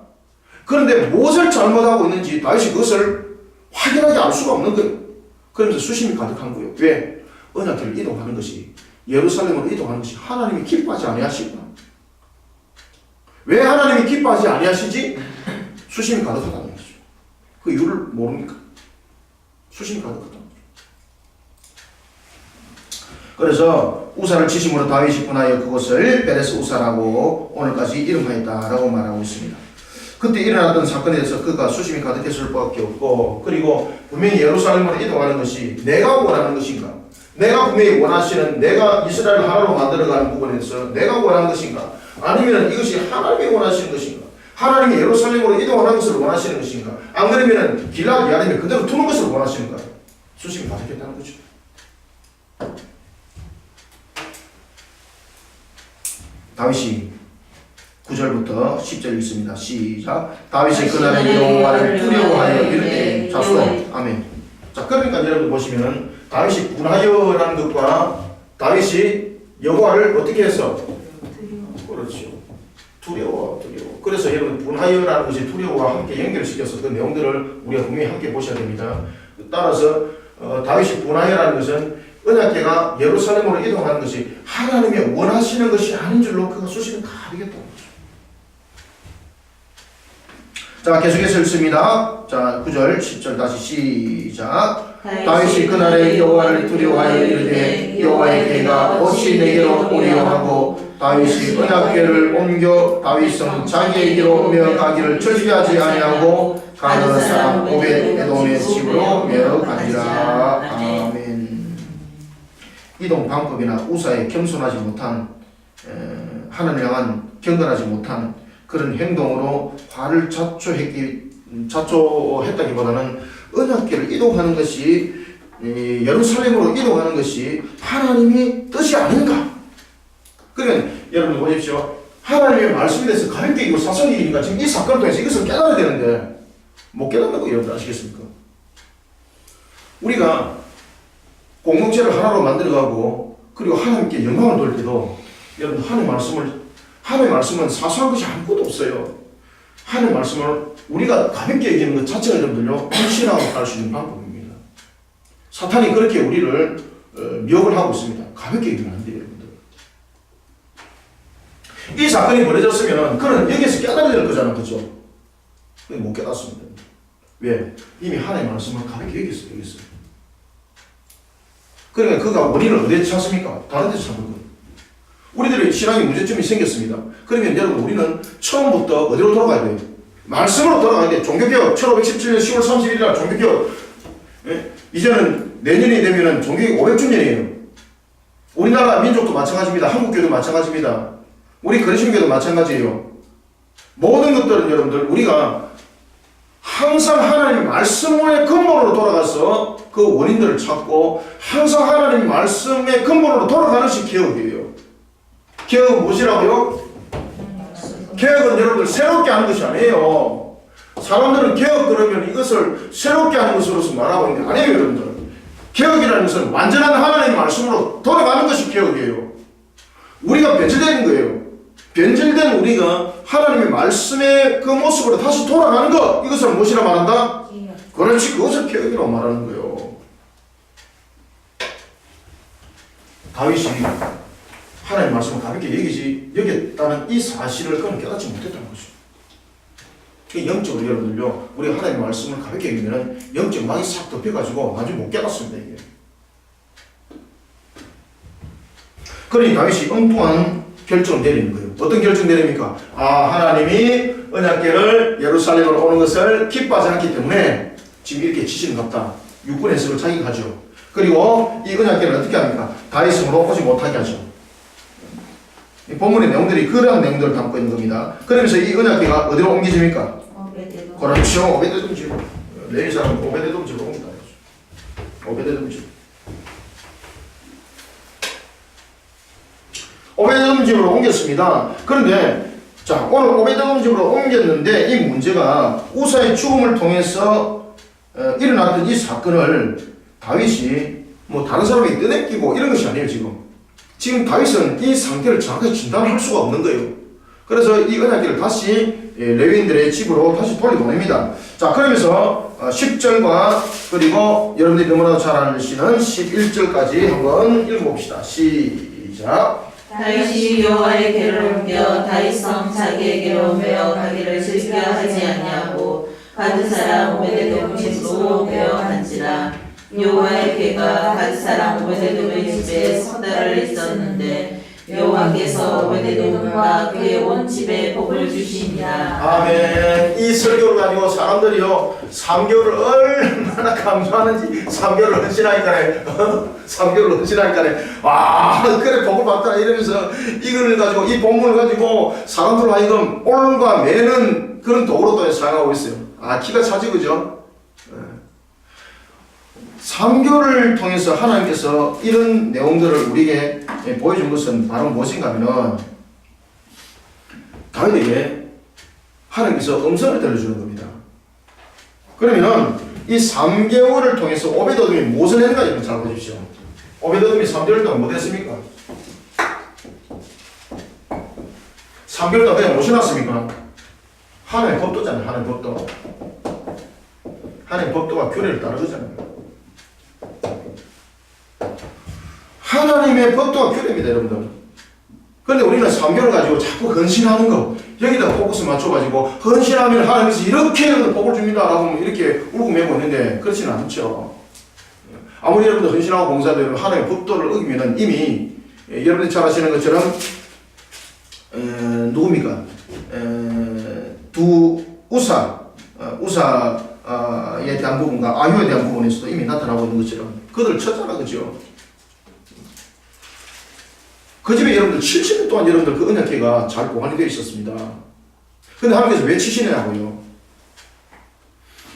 그런데 무엇을 잘못하고 있는지 다윗이 그것을 확인하지 않을 수가 없는 거예요. 그러면서 수심이 가득한 거예요. 왜? 언약궤를 이동하는 것이, 예루살렘으로 이동하는 것이 하나님이 기뻐하지 아니하시구나. 왜 하나님이 기뻐하지 아니하시지? 수심이 가득하다는 거죠. 그 이유를 모릅니까? 수심이 가득하다는 거죠. 그래서 우사를 치심으로 다윗이 분하여 그곳을 베레스 우사라고 오늘까지 이름하였다라고 말하고 있습니다. 그때 일어났던 사건에 대해서 그가 수심이 가득했을 수밖에 없고, 그리고 분명히 예루살렘으로 이동하는 것이 내가 원하는 것인가, 내가 분명히 원하시는, 내가 이스라엘 하나로 만들어가는 부분에서 내가 원하는 것인가, 아니면 이것이 하나님이 원하시는 것인가, 하나님이 예루살렘으로 이동하는 것을 원하시는 것인가, 안 그러면 길라도 야림에 그대로 두는 것을 원하시는가. 수심이 가득했다는 거죠. 다윗이 9절부터 10절 읽습니다. 시작. 다윗이 그날에 여호와를 두려워하여 이르되 자수. 아멘. 자, 그러니까 여러분 보시면은 다윗이 분하여라는 것과 다윗이 여호와를 어떻게 해서? 그렇죠. 두려워. 그래서 여러분 분하여라는 것이 두려워와 함께 연결시켜서 그 내용들을 우리가 분명히 함께 보셔야 됩니다. 따라서 다윗이 분하여라는 것은 언약궤가 예루살렘으로 이동하는 것이 하나님이 원하시는 것이 아닌 줄로 그가 수심이 가득했다는 거죠. 자, 계속해서 읽습니다. 자, 9절, 10절 다시 시작. 다윗이 그날에 여호와를 두려워하여 이르되 여호와의 궤가 어찌 내게로 오려 하고 다윗이 언약궤를 옮겨 다윗성 자기에게로 오며 가기를 절대하지 아니하고 가느 사람 오벳에돔의 집으로 메어가니라. 아멘. 이동 방법이나 우사에 겸손하지 못한, 하나님을 향한 경건하지 못한 그런 행동으로 화를 자초했다기보다는 언약궤를 이동하는 것이, 예루살렘으로 이동하는 것이 하나님이 뜻이 아닌가. 그러면 여러분 보십시오. 하나님의 말씀에 대해서 가볍게 이거 사성이니까 지금 이 사건을 통해서 이것을 깨달아야 되는데 못 깨닫는 거 여러분 아시겠습니까? 우리가 공동체를 하나로 만들어가고 그리고 하나님께 영광을 돌 때도 여러분 하나님의 말씀은 사소한 것이 아무것도 없어요. 하나님의 말씀을 우리가 가볍게 얘기하는 것 자체가 여러분들요 신앙으로 갈 수 있는 방법입니다. 사탄이 그렇게 우리를 미혹을 하고 있습니다. 가볍게 얘기하면 안 돼요, 여러분들. 이 사건이 벌어졌으면 그는 여기에서 깨달아야 될 거잖아, 그죠? 근데 못 깨닫습니다. 왜? 이미 하나님의 말씀을 가볍게 여겼어요. 그러니까 그가 원인을 어디에 찾습니까? 다른 데서 찾는 거예요. 우리들의 신앙에 문제점이 생겼습니다. 그러면 여러분 우리는 처음부터 어디로 돌아가야 돼요? 말씀으로 돌아가야 돼요. 종교개혁 1517년 10월 31일 날 종교개혁. 이제는 내년이 되면은 종교개혁 500주년이에요. 우리나라 민족도 마찬가지입니다. 한국교도 마찬가지입니다. 우리 그리스도교도 마찬가지예요. 모든 것들은 여러분들 우리가 항상 하나님의 말씀의 근본으로 돌아가서 그 원인들을 찾고 항상 하나님의 말씀의 근본으로 돌아가는 것이 개혁이에요. 개혁은 무엇이라고요? 개혁은 여러분들 새롭게 하는 것이 아니에요. 사람들은 개혁 그러면 이것을 새롭게 하는 것으로서 말하고 있는데 아니에요, 여러분들. 개혁이라는 것은 완전한 하나님의 말씀으로 돌아가는 것이 개혁이에요. 우리가 변질된 거예요. 변질된 우리가 하나님의 말씀의 그 모습으로 다시 돌아가는 것, 이것을 무엇이라 말한다? 그렇지, 그것을 개혁이라고 말하는 거예요. 다윗이 하나님의 말씀을 가볍게 여기겠다는 이 사실을 그는 깨닫지 못했다는 거죠. 영적으로 여러분들요, 우리가 하나님의 말씀을 가볍게 읽으면 영적 망이 싹 덮여가지고 나중에 못 깨닫습니다, 이게. 그러니 다윗이 엉뚱한 결정을 내리는 거예요. 어떤 결정 내립니까? 하나님이 언약궤를 예루살렘으로 오는 것을 기뻐하지 않기 때문에 지금 이렇게 치시는 것 같다. 육군 해석을 자기가 하죠. 그리고 이 언약궤를 어떻게 합니까? 다윗성으로 오지 못하게 하죠. 이 본문의 내용들이 그러한 내용들을 담고 있는 겁니다. 그러면서 이 언약궤가 어디로 옮겨집니까? 그렇죠. 오베데돔 집으로. 레위 사람은 오베데돔 집으로 옮긴다. 오베데돔 집. 오베데돔 집으로 옮겼습니다. 그런데 자, 오늘 오베데돔 집으로 옮겼는데 이 문제가 우사의 죽음을 통해서 일어났던 이 사건을 다윗이 뭐 다른 사람에게 떠넘기고 이런 것이 아니에요. 지금 다윗은 이 상태를 정확하게 진단할 수가 없는 거예요. 그래서 이 언약궤를 다시 레위인들의 집으로 다시 돌려보냅니다. 자, 그러면서 10절과 그리고 여러분들이 너무나 잘 아시는 11절까지 한번 읽어봅시다. 시작. 다윗이 여호와의 궤를 옮겨 다윗성 자기에게로 옮겨 가기를 즐겨 하지 아니하고 가드 사람 오베데돔 집으로 옮겨 간지라. 여호와의 궤가 가드 사람 오베데돔의 집에 석 달을 있었는데 여호와께서 오베데돔과 그의 온 집에 복을 주시니라. 아멘. 이 설교를 가지고 사람들이요 3개월을 얼마나 강조하는지 3개월을 헌신하니까네 3개월을 헌신하니까네 와 그래 복을 받더라 이러면서 이걸 가지고 이 본문을 가지고 사람들 하여금 오늘과 매는 그런 도구로 또 사용하고 있어요. 기가 차지 그죠? 3교를 통해서 하나님께서 이런 내용들을 우리에게 보여준 것은 바로 무엇인가 하면 다윗에게 하나님께서 음성을 들려주는 겁니다. 그러면 이 3개월을 통해서 오베데돔이 무엇을 했는가 여러분 잘 보십시오. 오베데돔이 3개월 동안 뭐 했습니까? 3개월 동안 그냥 무엇이 났습니까? 하나님의 법도잖아요. 하나님의 법도. 하나님의 법도가 규례를 따르잖아요. 하나님의 법도가 규례입니다, 여러분들. 그런데 우리는 3개월 가지고 자꾸 헌신하는 거, 여기다 포커스 맞춰가지고, 헌신하면 하나님께서 이렇게 복을 줍니다. 라고 이렇게 울고 매고 있는데, 그렇지는 않죠. 아무리 여러분들 헌신하고 봉사도 하나님의 법도를 어기면 이미, 여러분들이 잘 아시는 것처럼, 누굽니까? 우사에 대한 부분과 아효에 대한 부분에서도 이미 나타나고 있는 것처럼, 그들을 쳤잖아, 그죠? 그 집에 여러분들 70년 동안 여러분들 그 언약궤가 잘 보관이 되어 있었습니다. 근데 하나님께서 왜 치시느냐고요?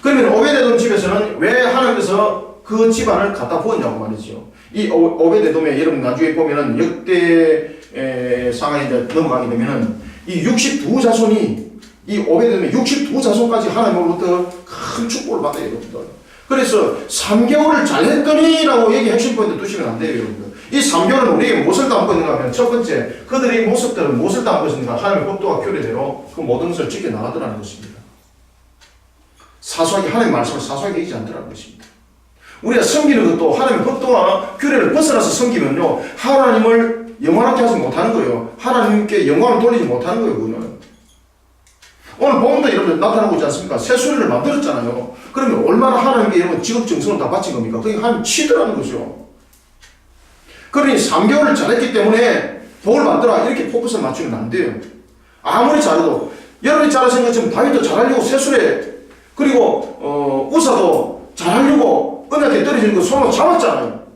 그러면 오베데돔 집에서는 왜 하나님께서 그 집안을 갖다 부었냐고 말이죠. 이 오베데돔에 여러분 나중에 보면은 역대 상하에 이제 넘어가게 되면은 이 62자손이 이 오베데돔의 62자손까지 하나님으로부터 큰 축복을 받아요, 여러분들. 그래서 3개월을 잘했더니 라고 얘기 핵심 포인트 두시면 안 돼요, 여러분들. 이 3개월은 우리에게 무엇을 담고 있는가 하면 첫 번째, 그들의 모습들은 무엇을 담고 있는가? 하나님의 법도와 규례대로 그 모든 것을 지켜나가더라는 것입니다. 사소하게 하나님의 말씀을 사소하게 얘기하지 않더라는 것입니다. 우리가 섬기는 것도 하나님의 법도와 규례를 벗어나서 섬기면요 하나님을 영광하게 하지 못하는 거예요. 하나님께 영광을 돌리지 못하는 거예요. 그거는 오늘 본문도 여러분들 나타나고 있지 않습니까? 새소리를 만들었잖아요. 그러면 얼마나 하나님께 여러분 직업정성을 다 바친 겁니까? 그게 하나님 치더라는 거죠. 그러니 3개월을 잘했기 때문에 복을 받더라 이렇게 포커스를 맞추면 안 돼요. 아무리 잘해도 여러분이 잘하신 것처럼 다윗도 잘하려고 새술에 그리고 우사도 잘하려고 언약궤 떨어지는 거 손으로 잡았잖아요.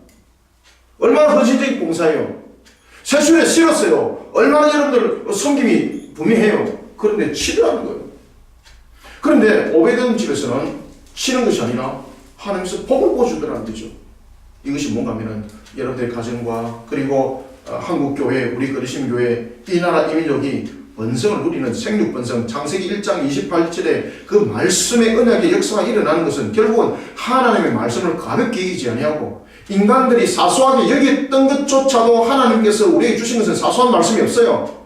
얼마나 헌신적인 봉사예요. 새술에 실었어요. 얼마나 여러분들 섬김이 분명해요. 그런데 치더라는 거예요. 그런데 오베데돔 집에서는 치는 것이 아니라 하나님께서 복을 보여주더라는 거죠. 이것이 뭔가 하면은 여러분들의 가정과 그리고 한국교회, 우리 그리심교회 이 나라 이민족이 번성을 누리는 생육번성 창세기 1장 28절에 그 말씀의 언약의 역사가 일어나는 것은 결국은 하나님의 말씀을 가볍게 여기지 아니하고 인간들이 사소하게 여겼던 것조차도 하나님께서 우리에게 주신 것은 사소한 말씀이 없어요.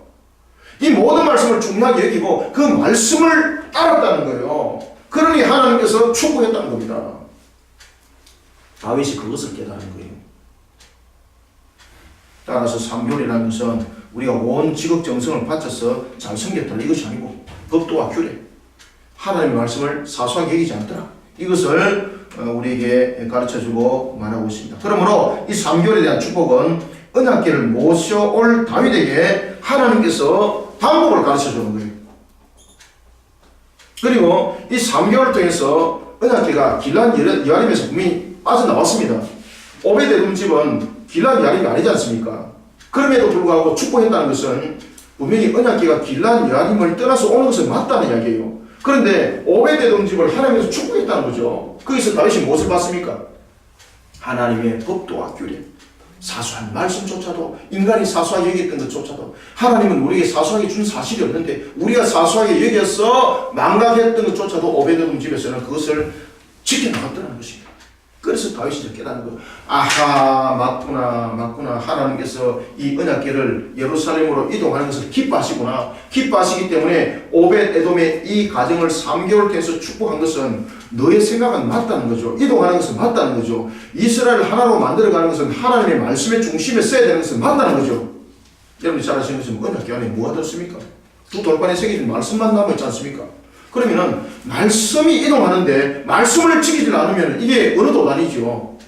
이 모든 말씀을 중요하게 여기고 그 말씀을 따랐다는 거예요. 그러니 하나님께서 축복했다는 겁니다. 다윗이 그것을 깨달은 거예요. 따라서 3교리라는 것은 우리가 온 직업 정성을 바쳐서 잘 섬겼다 이것이 아니고 법도와 규례 하나님의 말씀을 사소하게 여기지 않더라. 이것을 우리에게 가르쳐주고 말하고 있습니다. 그러므로 이 3개월에 대한 축복은 언약궤를 모셔올 다윗에게 하나님께서 방법을 가르쳐주는 거예요. 그리고 이 3개월을 통해서 언약궤가 길란 여아림에서 분명히 빠져나왔습니다. 오베데돔 집은 길란 여아림이 아니지 않습니까? 그럼에도 불구하고 축복했다는 것은 분명히 언약궤가 길란 여아림을 떠나서 오는 것은 맞다는 이야기예요. 그런데 오베데돔 집을 하나님께서 축복했다는 거죠. 거기서 다윗이 무엇을 봤습니까? 하나님의 법도와 규례, 사소한 말씀조차도, 인간이 사소하게 여겼던 것조차도 하나님은 우리에게 사소하게 준 사실이 없는데 우리가 사소하게 여겨서 망각했던 것조차도 오베데돔 집에서는 그것을 지켜나갔다는 것입니다. 그래서 다윗이 이제 깨닫는 거예요. 아하, 맞구나. 하나님께서 이 언약궤를 예루살렘으로 이동하는 것을 기뻐하시구나. 기뻐하시기 때문에 오벳에돔의 이 가정을 3개월 통해서 축복한 것은 너의 생각은 맞다는 거죠. 이동하는 것은 맞다는 거죠. 이스라엘을 하나로 만들어가는 것은 하나님의 말씀의 중심에 써야 되는 것은 맞다는 거죠. 여러분이 잘 아시는 것은 언약궤 안에 뭐가 들었습니까? 두 돌판에 새겨진 말씀만 남아있지 않습니까? 그러면은 말씀이 이동하는데 말씀을 지키지 않으면 이게 어느 도단이죠.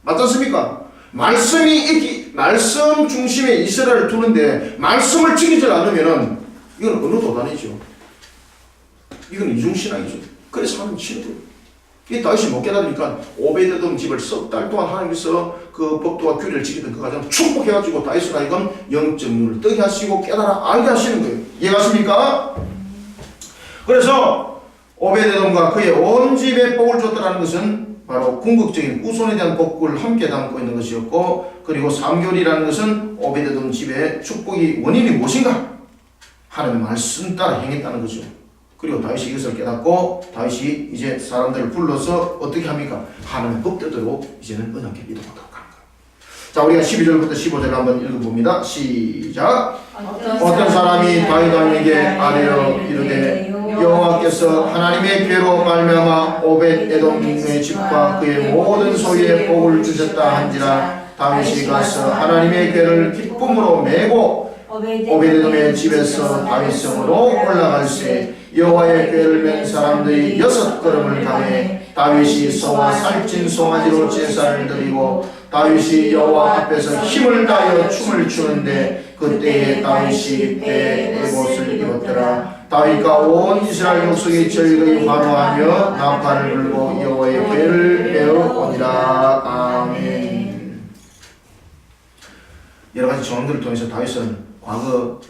맞지 않습니까? 말씀 중심에 이스라엘을 두는데 말씀을 지키지 않으면은 이건 어느 도단이죠. 이건 이중신앙이죠. 그래서 하나님 치는 거예요. 이 다윗이 못 깨달으니까 오베데돔 집을 석 달 동안 하나님께서 그 법도와 규례를 지키던 그 가정 축복해가지고 다윗을 하여금 영적 눈을 뜨게 하시고 깨달아 알게 하시는 거예요. 이해가십니까? 그래서 오베데돔과 그의 온 집에 복을 줬다는 것은 바로 궁극적인 후손에 대한 복을 함께 담고 있는 것이었고, 그리고 3개월이라는 것은 오베데돔 집의 축복이 원인이 무엇인가? 하나님의 말씀 따라 행했다는 거죠. 그리고 다윗이 이것을 깨닫고 다윗이 이제 사람들을 불러서 어떻게 합니까? 하나님의 법대로 이제는 언약궤 이동하도록 하는 거예요. 자, 우리가 12절부터 15절을 한번 읽어봅니다. 시작. 어떤 사람이 다윗 왕에게 아뢰어 이르되 여호와께서 하나님의 궤로 말미암아 오벳에돔의 집과 그의 모든 소유에 복을 주셨다 한지라. 다윗이 가서 하나님의 궤를 기쁨으로 메고 오벳에돔의 집에서 다윗성으로 올라갈새 여호와의 궤를 맨 사람들이 6걸음을 당해 다윗이 소와 살찐 송아지로 제사를 드리고 다윗이 여호와 앞에서 힘을 다하여 춤을 추는데 그때에 다윗이 배의 옷을 입었더라. 다윗과 온 이스라엘 족속이 저희를 환호하며 나팔을 불고 여호와의 궤를 메어오니라. 아멘. 여러가지 정황들을 통해서 다윗은 과거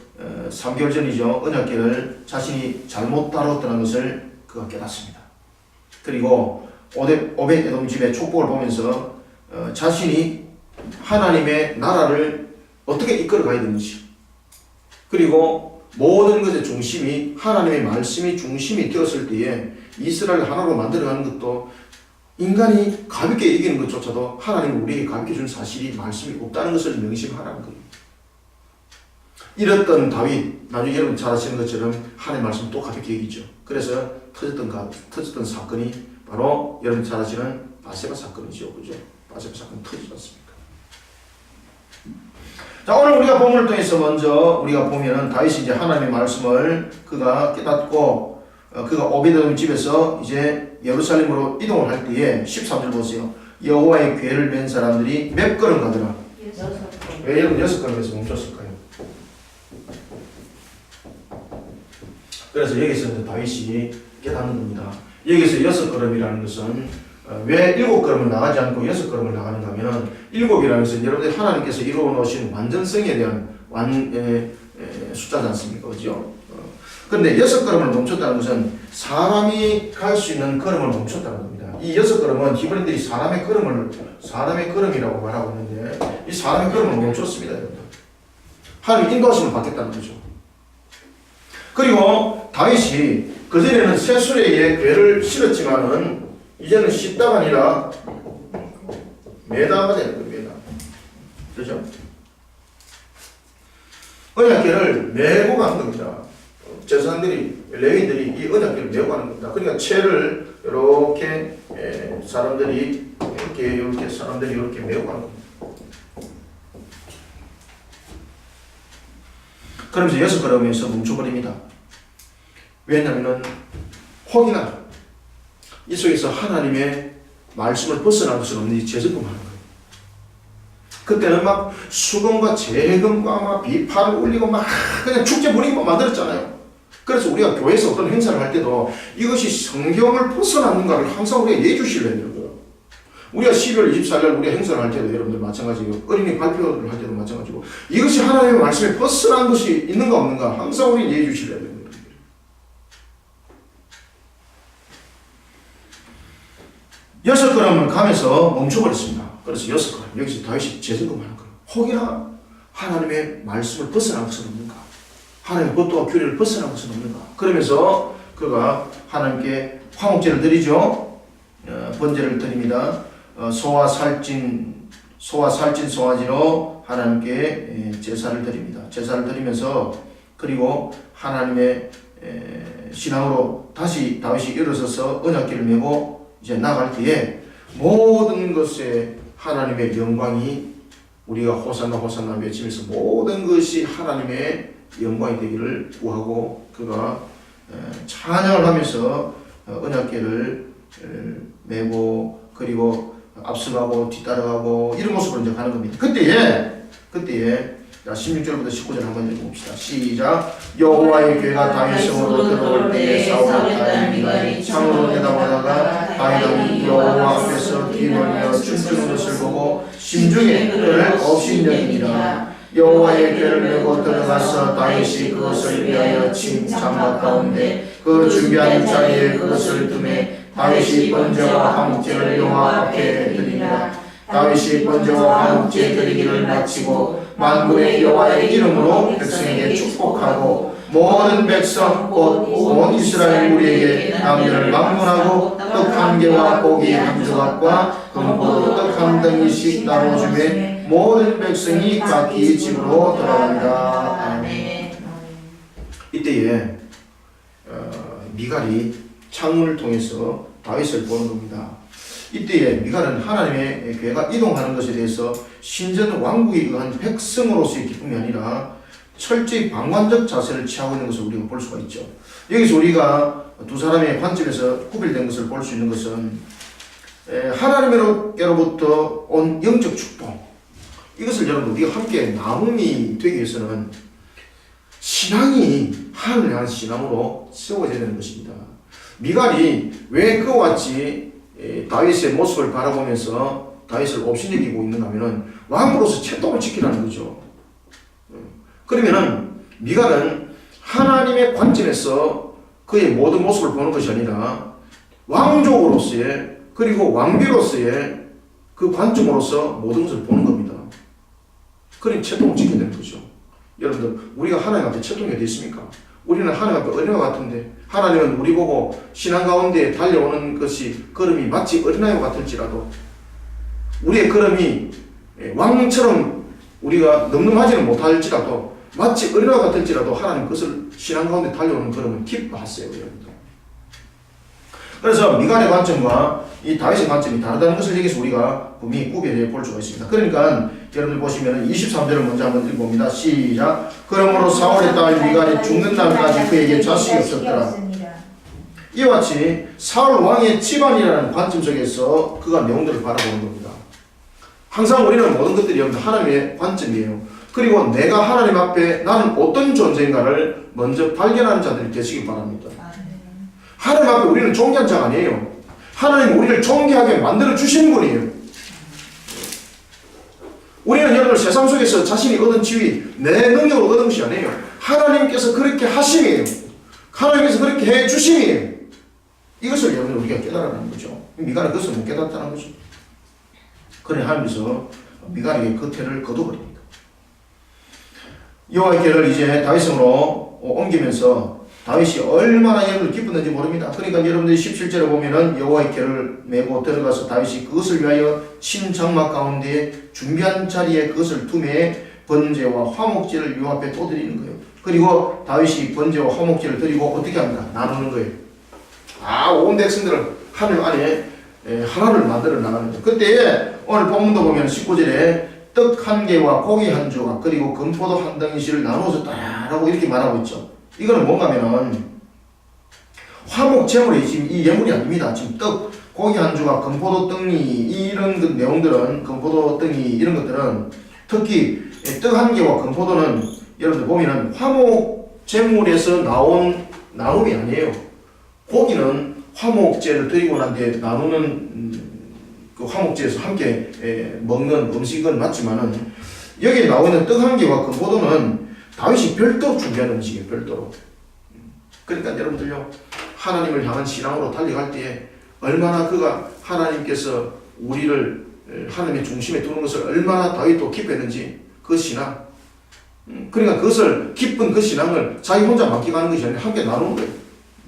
3개월 전이죠. 언약궤를 자신이 잘못 다뤘다는 것을 그가 깨닫습니다. 그리고 오벳에돔 집의 촉복을 보면서 자신이 하나님의 나라를 어떻게 이끌어 가야 되는지, 그리고 모든 것의 중심이 하나님의 말씀이 중심이 되었을 때에 이스라엘을 하나로 만들어가는 것도 인간이 가볍게 이기는 것조차도 하나님이 우리에게 가볍게 준 사실이 말씀이 없다는 것을 명심하라는 거예요. 이랬던 다윗, 나중에 여러분 잘 아시는 것처럼 하나님의 말씀을 또 가볍게 여기죠. 그래서 터졌던 사건이 바로 여러분 잘 아시는 바세바 사건이죠. 그죠? 바세바 사건 터지지 않습니까? 자, 오늘 우리가 본문을 통해서 먼저 우리가 보면은 다윗이 이제 하나님의 말씀을 그가 깨닫고 그가 오베데돔 집에서 이제 예루살렘으로 이동을 할 때에 13절 보세요. 여호와의 궤를 맨 사람들이 몇 걸음 가더라? 6걸음. 왜 여러분 6걸음에서 멈췄을까요? 그래서 여기서 이제 다윗이 깨닫는 겁니다. 여기서 6걸음이라는 것은 왜 7걸음을 나가지 않고 6걸음을 나가는가 하면 7이라는 것은 여러분들 하나님께서 이루어 놓으신 완전성에 대한 숫자지 않습니까? 그죠? 그런데 6걸음을 멈췄다는 것은 사람이 갈 수 있는 걸음을 멈췄다는 겁니다. 이 6걸음은 히브리인들이 사람의 걸음이라고 말하고 있는데 이 사람의 걸음을 멈췄습니다. 여러분들. 하나님 인도하심을 받겠다는 거죠. 그리고 다윗이 그전에는 새수레에 궤를 실었지만은 이제는 씻다가 아니라 매다가 되는 거예요. 매다. 그렇죠? 언약궤를 메고 가는 겁니다. 제사장들이, 레위인들이 이 언약궤를 메고 가는 겁니다. 그러니까 채를 이렇게 사람들이 이렇게 메고 가는 겁니다. 그러면서 6걸음에서 멈춰버립니다. 왜냐하면 혹이나 이 속에서 하나님의 말씀을 벗어날 것은 없는지 재점검하는 거예요. 그때는 막 수금과 재금과 막 비파를 올리고 막 그냥 축제 분위기만 만들었잖아요. 그래서 우리가 교회에서 어떤 행사를 할 때도 이것이 성경을 벗어나는가를 항상 우리가 예주시를 해야 되고요. 우리가 12월 24일 우리가 행사를 할 때도 여러분들 마찬가지고 어린이 발표를 할 때도 마찬가지고 이것이 하나님의 말씀에 벗어난 것이 있는가 없는가 항상 우리 예주시를 해야 됩니다. 여섯 걸음을 가면서 멈춰버렸습니다. 그래서 여섯 걸음 여기서 다윗이 재점검하는 거예요. 혹이나 하나님의 말씀을 벗어난 것은 없는가? 하나님의 법도와 규례를 벗어난 것은 없는가? 그러면서 그가 하나님께 화목제를 드리죠. 번제를 드립니다. 소와 살찐 송아지로 하나님께 제사를 드립니다. 제사를 드리면서 그리고 하나님의 신앙으로 다시 다윗이 일어서서 언약궤를 메고 이제 나갈 때에 모든 것에 하나님의 영광이 우리가 호산나 호산나 외치면서 모든 것이 하나님의 영광이 되기를 구하고 그가 찬양을 하면서 언약궤를 메고 그리고 앞서가고 뒤따라가고 이런 모습으로 이제 가는 겁니다. 그때에 16절부터 19절 한번 읽어봅시다. 시작. 여호와의 궤가 다윗성으로 들어올 때에 사울의 딸 미갈이 창으로 내다보다가 다윗은 여호와 앞에서 뒤돌며 춤추는 것을 보고 심중에 그를 업신여기니라. 여호와의 궤를 메고 들어가서 다윗이 그것을 위하여 친 장막 가운데 그 준비한 자리에 그것을 두매 다윗이 번제와 화목제를 여호와 앞에 드리니라. 다윗이 번제와 화목제 드리기를 마치고 만군의 여호와의 이름으로 백성에게 축복하고 모든 백성 곧 온 이스라엘 우리에게 남녀를 막론하고 떡 한 개와 고기 한 조각과 금포도 떡 한 덩이씩 나눠주매 모든 백성이 각기 집으로 돌아간다. 아멘. 이때에 미갈이 창문을 통해서 다윗을 보는 겁니다. 이때에 미갈은 하나님의 궤가 이동하는 것에 대해서 신전 왕국이 의한 백성으로서의 기쁨이 아니라 철저히 방관적 자세를 취하고 있는 것을 우리가 볼 수가 있죠. 여기서 우리가 두 사람의 관점에서 구별된 것을 볼 수 있는 것은 하나님으로부터 온 영적 축복, 이것을 여러분 우리가 함께 나눔이 되기 위해서는 신앙이 하나님을 향한 신앙으로 세워져야 되는 것입니다. 미갈이 왜 그와 같이 다윗의 모습을 바라보면서 다윗을 업신여기고 있는가 하면은 왕으로서 채통을 지키라는 거죠. 그러면은 미갈은 하나님의 관점에서 그의 모든 모습을 보는 것이 아니라 왕족으로서의 그리고 왕비로서의 그 관점으로서 모든 것을 보는 겁니다. 그러니 채통을 지켜야 되는 거죠. 여러분들 우리가 하나님 앞에 채통이 어디 있습니까? 우리는 하나님 앞에 어린아이와 같은데 하나님은 우리 보고 신앙 가운데 달려오는 것이 걸음이 마치 어린아이와 같을지라도 우리의 걸음이 왕처럼 우리가 늠름하지는 못할지라도 마치 어린아이와 같을지라도 하나님 그것을 신앙 가운데 달려오는 걸음은 기뻐하세요. 여러분들. 그래서 미갈의 관점과 이 다윗의 관점이 다르다는 것을 여기서 우리가 분명히 구별해 볼 수가 있습니다. 그러니까 여러분들 보시면 23절을 먼저 한번 읽어봅니다. 시작. 그러므로 사울의 딸 미갈이 죽는 날까지 그에게 자식이 없었더라. 이와 같이 사울 왕의 집안이라는 관점 속에서 그가 내용들을 바라보는 겁니다. 항상 우리는 모든 것들이 하나님의 관점이에요. 그리고 내가 하나님 앞에 나는 어떤 존재인가를 먼저 발견하는 자들이 되시기 바랍니다. 하나님 앞에 우리는 존귀한 자가 아니에요. 하나님 우리를 존귀하게 만들어 주신 분이에요. 우리는 여러분 세상 속에서 자신이 얻은 지위, 내 능력으로 얻은 것이 아니에요. 하나님께서 그렇게 하심이에요. 하나님께서 그렇게 해 주심이에요. 이것을 여러분 우리가 깨달아라는 거죠. 미갈은 그것을 못 깨닫다는 거죠. 그래 하면서 미갈에게 그 태를 거둬버립니다. 여호와의 궤를 이제 다윗성으로 옮기면서 다윗이 얼마나 여러분을 기쁘는지 모릅니다. 그러니까 여러분들이 17절에 보면은 여호와의 궤를 메고 들어가서 다윗이 그것을 위하여 친 장막 가운데 준비한 자리에 그것을 두매 번제와 화목제를 요 앞에 또 드리는 거예요. 그리고 다윗이 번제와 화목제를 드리고 어떻게 합니까? 나누는 거예요. 온 백성들을 하늘 안에 하나를 만들어 나가는 거예요. 그때 오늘 본문도 보면 19절에 떡 한 개와 고기 한 조각 그리고 금포도 한 덩이씩을 나누어서 따라고 이렇게 말하고 있죠. 이거는 뭔가 하면은 화목 제물이 지금 이 예물이 아닙니다. 지금 떡, 고기 한 조각, 금포도 떡니 이런 그 내용들은 금포도 떡니 이런 것들은 특히 떡 한 개와 금포도는 여러분들 보면은 화목 제물에서 나온 나눔이 아니에요. 고기는 화목제를 드리고 난 뒤에 나누는 그 화목제에서 함께 먹는 음식은 맞지만은 여기에 나와 있는 떡 한 개와 금포도는 다윗이 별도로 준비한 음식이에요. 별도로. 그러니까 여러분들요, 하나님을 향한 신앙으로 달려갈 때에 얼마나 그가 하나님께서 우리를 하나님의 중심에 두는 것을 얼마나 다윗도 기뻐했는지 그 신앙, 그러니까 그것을 기쁜 그 신앙을 자기 혼자 맡겨가는 것이 아니라 함께 나누는 거예요.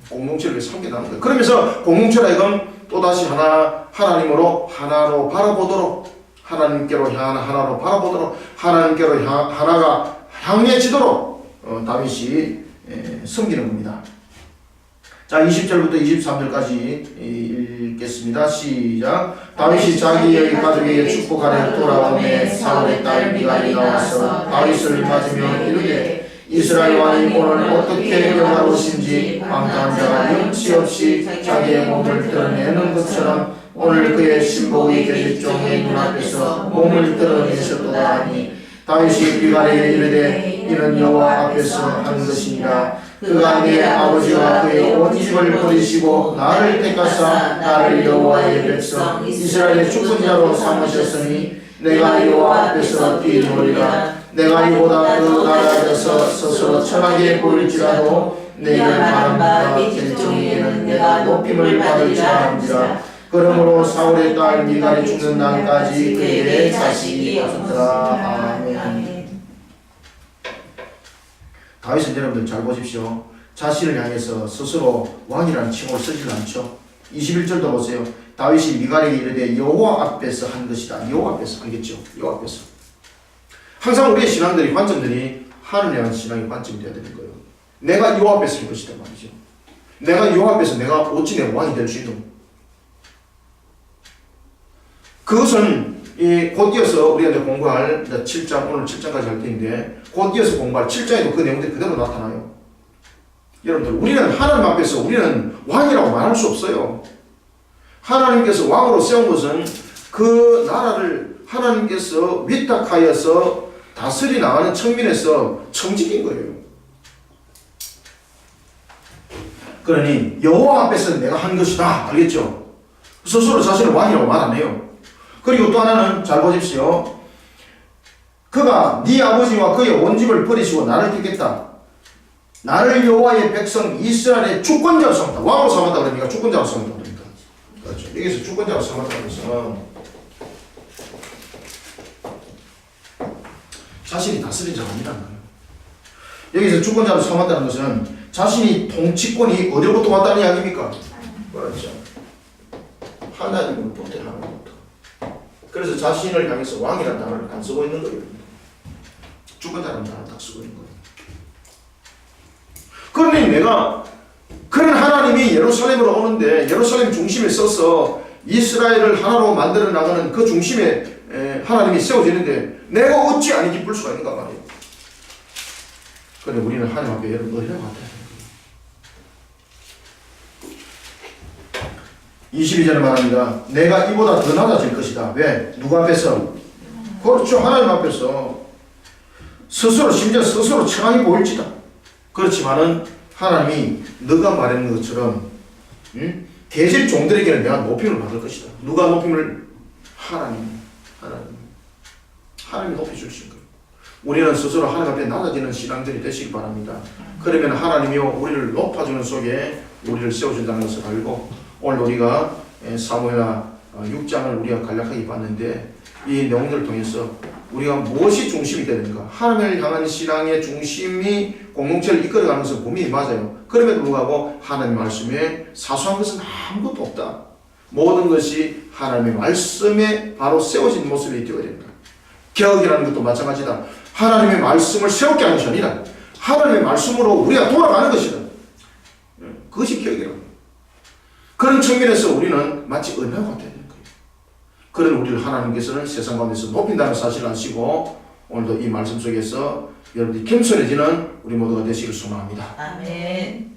공동체를 위해서 함께 나누는 거예요. 그러면서 공동체라 이건 또다시 하나님으로 하나로 바라보도록, 하나님께로 향한 하나로 바라보도록, 하나님께로 하나가 향해지도록 다윗이 섬기는 겁니다. 자, 20절부터 23절까지 읽겠습니다. 시작. 다윗이 자기의 가족에게 축복하려 돌아오매 사울의 딸 미갈이 나와서 다윗을 맞으며 이르되 이스라엘 왕이 오늘 어떻게 여호와로신지 방탕한 자가 염치 없이 자기의 몸을 드러내는 것처럼 오늘 그의 신복의 계집종의 눈앞에서 몸을 드러내셨도다 하니 다윗이 미갈에게 이르되 이는 여호와 앞에서 한 것이니라. 그가 내 아버지와 그의 온 집을 버리시고 나를 택하사 나를 여호와의 백성 이스라엘의 주권자로 삼으셨으니 내가 여호와 앞에서 뛰노리라. 내가 이보다 더 나아져서 스스로 천하게 보일지라도 내게 바람과 계집종에게는 내가 높임을 받을지라 한지라. 그러므로 사울의 딸 미갈이 죽는 날까지 그의 자식이 없더라. 아멘. 다윗은 여러분들 잘 보십시오. 자신을 향해서 스스로 왕이라는 칭호를 쓰지 않죠. 21절도 보세요. 다윗이 미갈에게 이르되 여호와 앞에서 한 것이다. 여호와 앞에서 하겠죠. 여호와 앞에서. 항상 우리의 신앙들이 관점들이 하늘에 대한 신앙의 관점이 되어야 되는 거예요. 내가 여호와 앞에서 할 것이다 말이죠. 내가 여호와 앞에서 내가 어찌 내 왕이 될 수 있는. 그것은 곧 이어서 우리가 이제 공부할 7장, 오늘 7장까지 할 텐데 곧 이어서 공부할 7장에도 그 내용들이 그대로 나타나요. 여러분들, 우리는 하나님 앞에서 우리는 왕이라고 말할 수 없어요. 하나님께서 왕으로 세운 것은 그 나라를 하나님께서 위탁하여서 다스리 나가는 측면에서 청직인 거예요. 그러니 여호와 앞에서 내가 한 것이다. 알겠죠? 스스로 자신을 왕이라고 말 안 해요. 그리고 또 하나는 잘 보십시오. 그가 네 아버지와 그의 온 집을 버리시고 나를 택했다. 나를 여호와의 백성 이스라엘의 주권자로 삼았다. 왕으로 삼았다 그러니까 주권자로 삼았다 그러니까. 그렇죠. 여기서 주권자로 삼았다는 것은 자신이 다스린 자가 아니라는 거예요. 여기서 주권자로 삼았다는 것은 자신이 통치권이 어디로부터 왔다는 이야기입니까? 그렇죠. 하나님으로부터 하나님으로부터. 그래서 자신을 향해서 왕이라는 단어를 안 쓰고 있는 거예요. 주권자라는 단어를 딱 쓰고 있는 거예요. 그러니 내가 그런 하나님이 예루살렘으로 오는데 예루살렘 중심에 서서 이스라엘을 하나로 만들어 나가는 그 중심에 하나님이 세워지는데 내가 어찌 안 기쁠 수가 있는가 말이에요. 그런데 우리는 하나님 앞에 여러분 어디라고 같아요. 22절에 말합니다. 내가 이보다 더 낮아질 것이다. 왜? 누구 앞에서? 그렇죠. 하나님 앞에서 스스로 심지어 스스로 청하게 보일지다. 그렇지만은 하나님이 너가 말했는 것처럼 계실 종들에게는 내가 높임을 받을 것이다. 누가 높임을? 하나님이 높여주신 거예요. 우리는 스스로 하나님 앞에 낮아지는 신앙들이 되시기 바랍니다. 그러면 하나님이요 우리를 높아주는 속에 우리를 세워준다는 것을 알고 오늘 우리가 사무엘하 6장을 우리가 간략하게 봤는데 이 내용들을 통해서 우리가 무엇이 중심이 되는가? 하나님을 향한 신앙의 중심이 공동체를 이끌어가는 것은 분명히 맞아요. 그럼에도 불구하고 하나님의 말씀에 사소한 것은 아무것도 없다. 모든 것이 하나님의 말씀에 바로 세워진 모습이 되어야 된다. 개혁이라는 것도 마찬가지다. 하나님의 말씀을 세웠게 하는 것이 아니라 하나님의 말씀으로 우리가 돌아가는 것이다. 그것이 개혁이라고. 그런 측면에서 우리는 마치 은하와 같아야 되는 거예요. 그런 우리를 하나님께서는 세상 가운데서 높인다는 사실을 아시고 오늘도 이 말씀 속에서 여러분들이 겸손해지는 우리 모두가 되시길 소망합니다. 아멘.